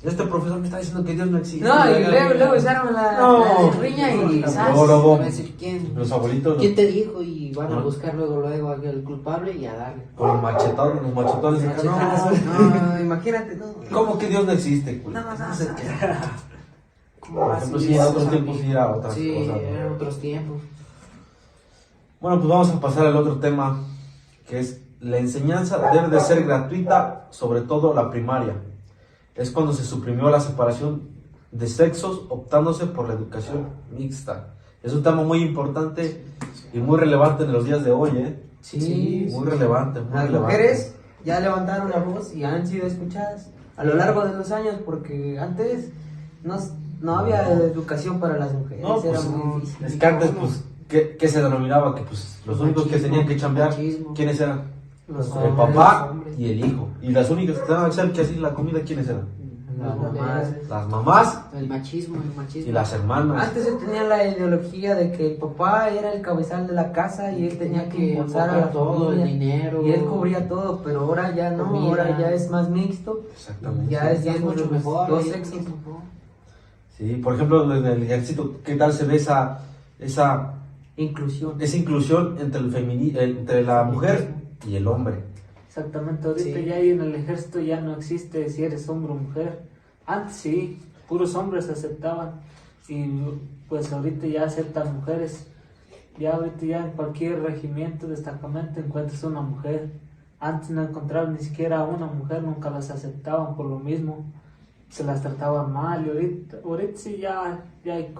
este profesor me está diciendo que Dios no existe. No, y luego echaron la riña y luego, Va a decir quién. los abuelitos. ¿Quién te dijo? Y van a No. buscar luego al culpable y a darle. Con los machetones. No, imagínate, no. ¿Cómo que Dios no existe, culo? No sé qué. Por ejemplo, sí, en otros tiempos sí era otras Sí, cosas, ¿no? eran otros tiempos. Bueno, pues vamos a pasar al otro tema, que es la enseñanza debe de ser gratuita, sobre todo la primaria. Es cuando se suprimió la separación de sexos, optándose por la educación mixta. Es un tema muy importante y muy relevante en los días de hoy, ¿eh? Sí, muy relevante, muy Las relevante. mujeres ya levantaron la voz y han sido escuchadas a lo largo de los años porque antes no había educación para las mujeres. No, era pues, muy difícil. es que antes, pues, ¿qué se denominaba? Que pues los únicos que tenían que chambear, ¿quiénes eran? Los El hombres, papá y el hijo. Y las únicas que tenían que hacer que así la comida, ¿quiénes eran? Las mamás El machismo. y las hermanas. Antes se tenía la ideología de que el papá era el cabezal de la casa y él tenía que impulsar a la todo, el familia, dinero. y él cubría todo, pero ahora ya no, Comida. ahora ya es más mixto. Exactamente. Ya es mucho los mejor. dos ya es sexos. mucho mejor. Sí, por ejemplo, en el ejército, ¿qué tal se ve esa inclusión entre la mujer y el hombre? Exactamente, ahorita ya ahí en el ejército ya no existe si eres hombre o mujer. Antes sí, puros hombres aceptaban y pues ahorita ya aceptan mujeres. Ya ahorita ya en cualquier regimiento, destacamento encuentras una mujer. Antes no encontraban ni siquiera una mujer, nunca las aceptaban por lo mismo. Se las trataban mal y ahorita sí ya hay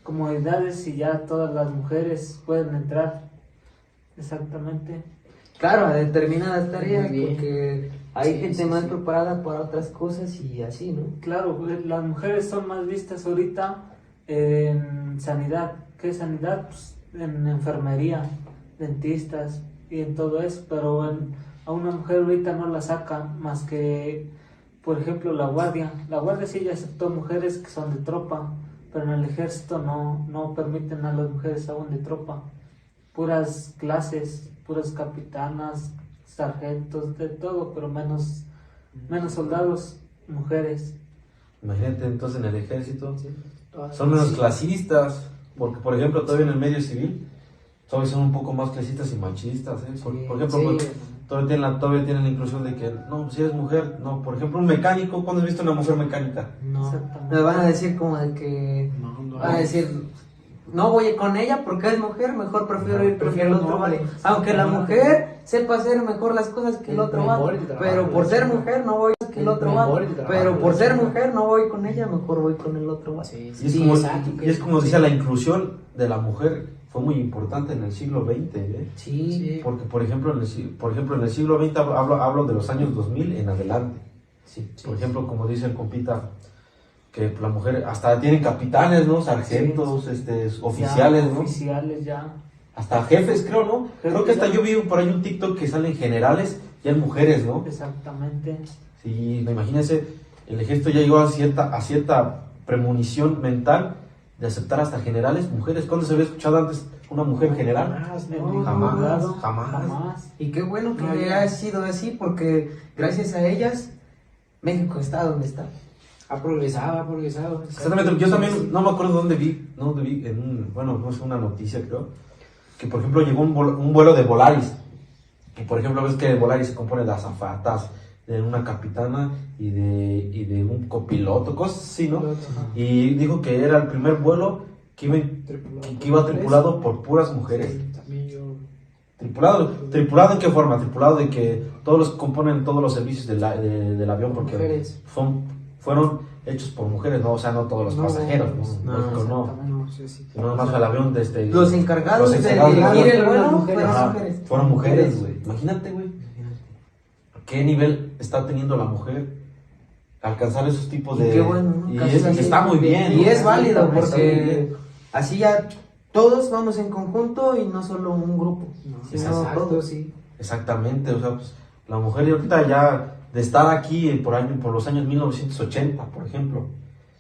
comodidades y ya todas las mujeres pueden entrar. Exactamente. Claro, a determinadas tareas, Muy bien. porque hay Sí, gente sí, más sí. preparada para otras cosas y así, ¿no? Claro, las mujeres son más vistas ahorita en sanidad. ¿Qué es sanidad? Pues en enfermería, dentistas y en todo eso, pero a una mujer ahorita no la sacan más que por ejemplo, la guardia sí ya aceptó mujeres que son de tropa, pero en el ejército no permiten a las mujeres aún de tropa. Puras clases, puras capitanas, sargentos, de todo, pero menos soldados, mujeres. Imagínate entonces en el ejército son menos clasistas, porque por ejemplo todavía en el medio civil todavía son un poco más clasistas y machistas, ¿eh? Por ejemplo, pues, todavía tienen la inclusión de que no, si eres mujer, no, por ejemplo un mecánico, ¿cuándo has visto una mujer mecánica? No, me van a decir como de que van a decir no voy con ella porque es mujer, mejor prefiero ir con el otro vale. Aunque la mujer sepa hacer mejor las cosas que el otro vale, pero por ser mujer no voy que el otro vale, pero por ser mujer no voy con ella, mejor voy con el otro vale. Y es como decía, la inclusión de la mujer fue muy importante en el siglo XX, ¿eh? Sí. Porque por ejemplo en el siglo XX hablo de los años 2000 en adelante. Por ejemplo, como dice el compita, que la mujer hasta tienen capitanes, ¿no? Sargentos, oficiales, ¿no? Oficiales ya. Hasta jefes, creo, ¿no? Creo que hasta yo vi por ahí un TikTok que salen generales y hay mujeres, ¿no? Exactamente. Sí, imagínense, el ejército ya llegó a cierta premonición mental de aceptar hasta generales, mujeres. ¿Cuándo se había escuchado antes una mujer general? Jamás. Y qué bueno que haya sido así, porque gracias a ellas México está donde está. Ha progresado. Exactamente, yo también no me acuerdo dónde vi no es una noticia, creo, que por ejemplo llegó un vuelo de Volaris, que por ejemplo ves que Volaris se compone de azafatas, de una capitana y de un copiloto, cosas así, ¿no? Y dijo que era el primer vuelo que iba tripulado por puras mujeres. ¿Tripulado en qué forma? Tripulado de que componen todos los servicios del avión, porque fueron hechos por mujeres, ¿no? O sea, no todos los pasajeros, no más al avión los encargados de dirigir el vuelo fueron mujeres, güey. Imagínate, güey, qué nivel está teniendo la mujer alcanzar esos tipos de... Qué bueno, ¿no? Y está muy bien. Y es válido, porque así ya todos vamos en conjunto y no solo un grupo, sino todos. Exactamente, o sea, pues, la mujer ahorita ya de estar aquí por los años 1980, por ejemplo,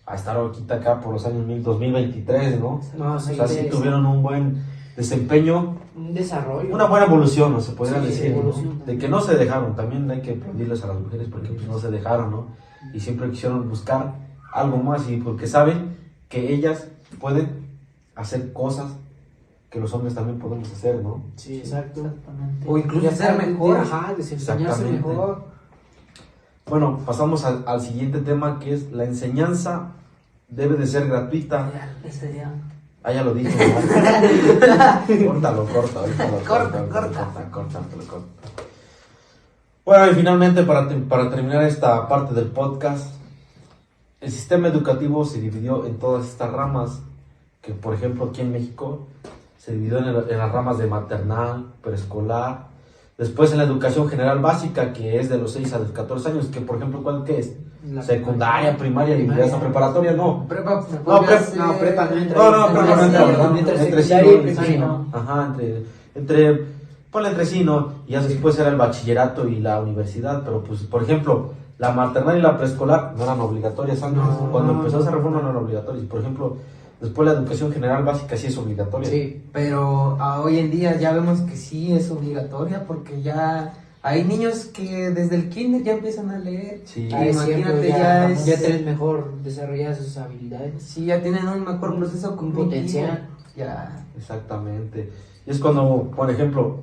a estar ahorita acá por los años 2023, ¿no? O sea, sí tuvieron un buen desempeño, un desarrollo, una buena evolución, ¿no? Se podría decir, ¿no? De que no se dejaron. También hay que aplaudirles a las mujeres porque pues no se dejaron, ¿no? Y siempre quisieron buscar algo más, y porque saben que ellas pueden hacer cosas que los hombres también podemos hacer, ¿no? Sí, exacto. O incluso ser mejor, desempeñarse mejor. Bueno, pasamos al siguiente tema, que es la enseñanza debe de ser gratuita. Ya lo dije. Corta. Bueno, y finalmente para terminar esta parte del podcast, el sistema educativo se dividió en todas estas ramas, que por ejemplo aquí en México se dividió en las ramas de maternal, preescolar, después en la educación general básica, que es de los 6 a los 14 años, que por ejemplo, ¿cuál que es? Secundaria, primaria, y hasta preparatoria, no. Prepa no, entre sí, ¿no? Ajá, ponle entre sí, ¿no? Y ya después era el bachillerato y la universidad, pero pues, por ejemplo, la maternal y la preescolar no eran obligatorias antes. Cuando empezó esa reforma no eran obligatorias. Por ejemplo, después la educación general básica sí es obligatoria. Sí, pero hoy en día ya vemos que sí es obligatoria, porque ya hay niños que desde el kinder ya empiezan a leer. Sí, imagínate, ya tienen mejor desarrolladas sus habilidades. Sí, ya tienen un mejor proceso con potencial. Ya. Exactamente. Y es cuando, por ejemplo,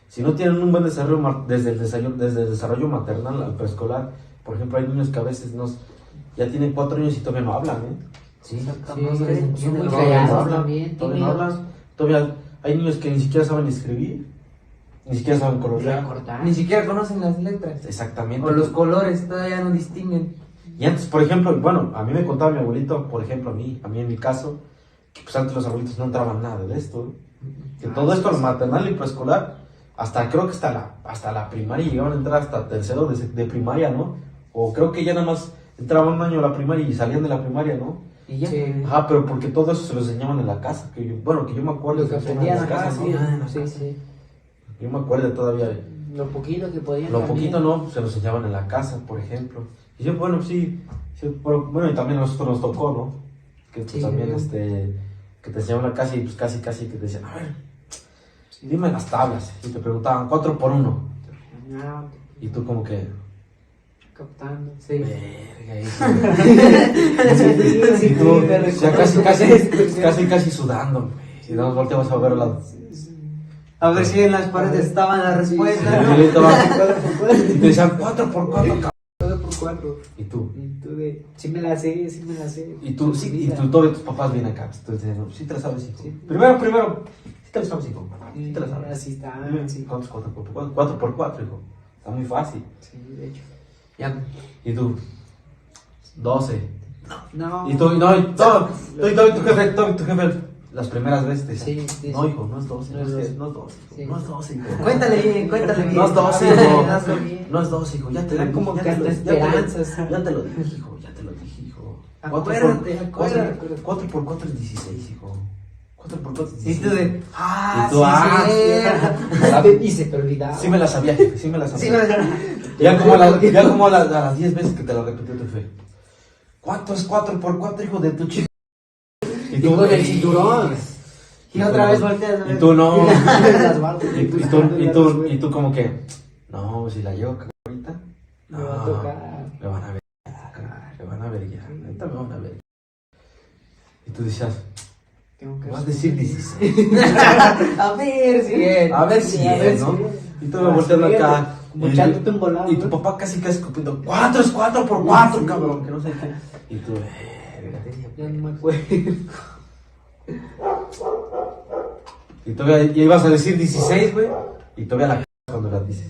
si no tienen un buen desarrollo desde el desarrollo maternal al preescolar, por ejemplo, hay niños que a veces ya tienen 4 años y todavía no hablan, ¿eh? Sí, son muy callados también. Todavía no hablan. Todavía hay niños que ni siquiera saben escribir, ni siquiera saben colorear, ni siquiera conocen las letras. Exactamente. O los colores, todavía no distinguen. Y antes, por ejemplo, bueno, a mí me contaba mi abuelito, por ejemplo, a mí en mi caso, que pues antes los abuelitos no entraban nada de esto, que todo esto, lo maternal y preescolar, creo que hasta la primaria llegaban a entrar hasta tercero de primaria, ¿no? O creo que ya nada más entraban un año a la primaria y salían de la primaria, ¿no? Y ya. Sí. Ajá, pero porque todo eso se lo enseñaban en la casa, que yo me acuerdo. Lo que aprendían en la casa, sí. Yo me acuerdo todavía Lo poquito que podían. Lo también. poquito no, se nos enseñaban en la casa, por ejemplo. Y yo, bueno, sí, bueno, y también a nosotros nos tocó, ¿no? Que pues, Sí, también, ¿no? que te enseñaban la casa y pues casi que te decían, a ver, dime las tablas. Y te preguntaban, 4 por 1. Ah, Y tú como que, captando. Sí. verga, Sí, y tú, me ya recuerdo. casi sudando. Y nos volteamos a ver al lado. A ver si en las paredes estaban las respuestas. Y te decían 4 por 4, cabrón. 4 por 4. Y tú. Y tú de, sí me la sé. Y tú, sí, y tú, todos tus papás vienen acá. Entonces, sí te la sabes, hijo. Sí. Primero, sí te la sabes, hijo. Sí te la sabes. Así está. Sí. ¿Cuántos 4 por 4? 4 por 4, hijo. Está muy fácil. Sí, de hecho. Ya. Y tú, 12. No. Y tú, tu jefe, las primeras veces te decía, Sí. no, hijo, no es 12, no es 12, Sí. no es 12, hijo. Cuéntale bien. No es 12, hijo. Hazlo bien. No es 12, hijo. Ya te lo Era dije. como ya que te lo- hasta ya te lo- esperanzas. Ya te lo dije, hijo. Ya te lo dije, hijo. Acuérdate. 4 por 4 es 16, hijo. 4 por 4 es Y 16. tú de, Y tú, Y se te olvidaba. sí me la sabía, jefe, sí me la sabía. sí, Ya como a las 10 veces que te lo repitió tu jefe. ¿Cuánto es 4 por 4, hijo de tu chico? Y tú con el cinturón. y otra vez volteas. Y tú no. Las barbas. Y tú como que, no, si la llevo ahorita, Me va a tocar. me van a ver. Me van a ver ya. Ahorita me van a ver. Y tú decías, Tengo que vas a decir 16. A ver si es. A ver si es, ¿no? Y tú me volteando acá. Como echándote un volado. Y tu papá casi escupiendo, 4 es 4 por 4, cabrón, que no sé qué. Y tú, verga, Ya no me acuerdo. y todavía ya ibas a decir 16, güey. Y todavía la cuando la dices.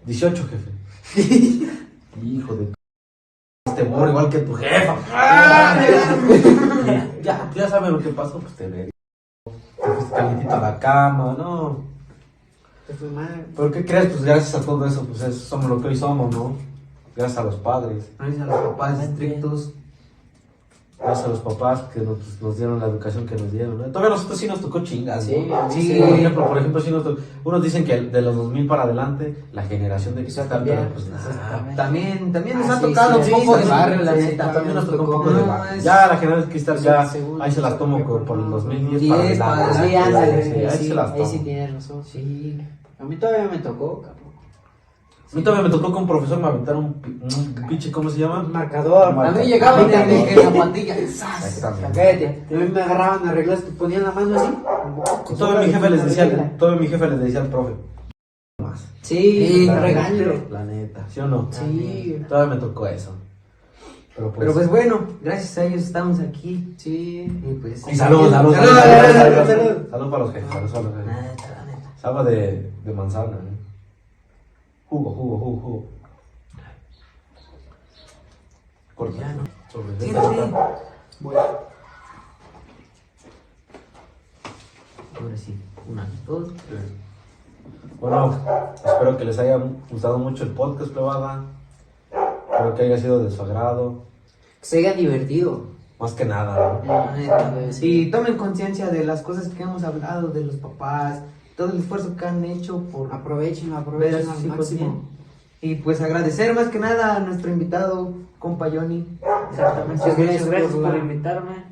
18, jefe. Hijo de este morro igual que tu jefa. Y ya sabes lo que pasó, pues te ve. Te fuiste calientito a la cama, no. Te fue mal. ¿Pero qué crees? Pues gracias a todo eso, pues somos lo que hoy somos, ¿no? Gracias a los padres. Gracias a los papás estrictos. Gracias a los papás que nos dieron la educación que nos dieron, ¿no? Todavía nosotros sí nos tocó chingas, Sí, ¿no? a mí sí. Por ejemplo, sí nos tocó. Unos dicen que de los 2000 para adelante, la generación de cristal, también. pero pues nada. También nos ha sí, tocado sí, un poco sí, de sí, barrio, la sí, neta. También nos tocó un poco No, de barrio. es- Ya la generación de cristal, ya, Según- ahí se las tomo por el 2010 para 10 para adelante. Sí, ándale. Sí, ahí Sí, se las ahí sí tomo. tienes razón. Sí. A mí todavía me tocó, cabrón. A mí todavía me tocó que un profesor me aventara un pinche, ¿cómo se llama? Un marcador. Un A mí marcador. llegaban de Marcador. que zapatilla. Exactamente. Cállate. A mí me agarraban a reglas, te ponían la mano así. Todavía mi jefe les decía al profe. Más. Sí, La regáñalo. neta, la neta, ¿sí o no? Sí. Todavía me tocó eso. Pero Pero bueno, gracias a ellos estamos aquí. Sí. Y pues. Y salud Salud. Salud para los jefes, salud para los jefes. Salva de manzana, ¿eh? Jugo. Cordiano. Siéntate. Bueno. Ahora sí, 1, 2. Bueno, espero que les haya gustado mucho el podcast, plebada. Espero que haya sido de su agrado. Que se hayan divertido. Más que nada, ¿no? Y tomen conciencia de las cosas que hemos hablado, de los papás, todo el esfuerzo que han hecho por Aprovechen ver a al sus hijos máximo. bien. Y pues agradecer más que nada a nuestro invitado, compa Johnny. Exactamente. Muchas Gracias gracias por por la- invitarme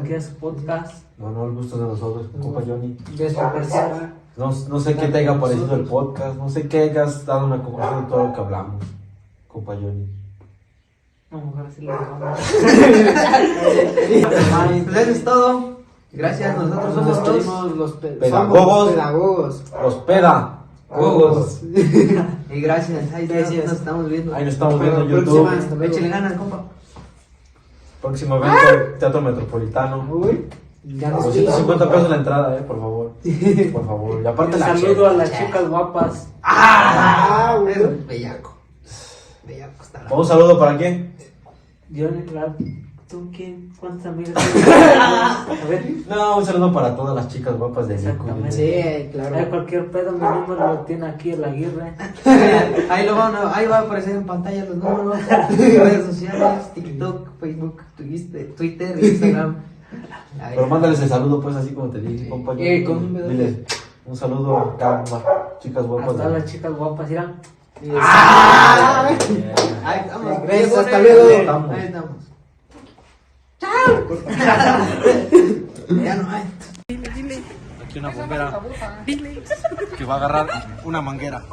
aquí a su podcast. No, el gusto es de nosotros, compa Johnny. Gracias por participar. No sé qué te haya parecido el podcast, no sé qué hayas dado una conclusión de todo lo que hablamos, compa Johnny. No, mejor así lo dejamos. Pues eso es todo. Gracias, nosotros somos todos. Somos los Pedagogos. pedagogos. Los pedagogos. Y gracias, ahí Gracias. nos estamos viendo. Ahí nos estamos viendo en Próxima, YouTube. hasta luego. Échale ganas, compa. Próximo evento, Teatro Metropolitano. Uy, ya nos 250 pesos la entrada, por favor. Por favor. Y aparte Un la saludo chela. a las chicas guapas. Eso, bellaco. Bellaco está. ¿Un saludo para quién? ¿Tú quién? ¿Cuántas amigas tienes? A ver. No, un saludo para todas las chicas guapas de Exactamente. Sí, claro. Cualquier pedo, mi número lo tiene aquí el Aguirre. Ahí va a aparecer en pantalla los números, redes sociales, TikTok, Facebook, Twitter, Instagram. Ahí. Pero mándales el saludo, pues, así como te dije, compañero. Con un beso. Diles, Un saludo a las chicas guapas. Hasta las chicas guapas, irán. ¡Ah! Ahí estamos. Gracias, hasta luego. Ahí estamos. Ya no hay. Aquí una bombera que va a agarrar una manguera.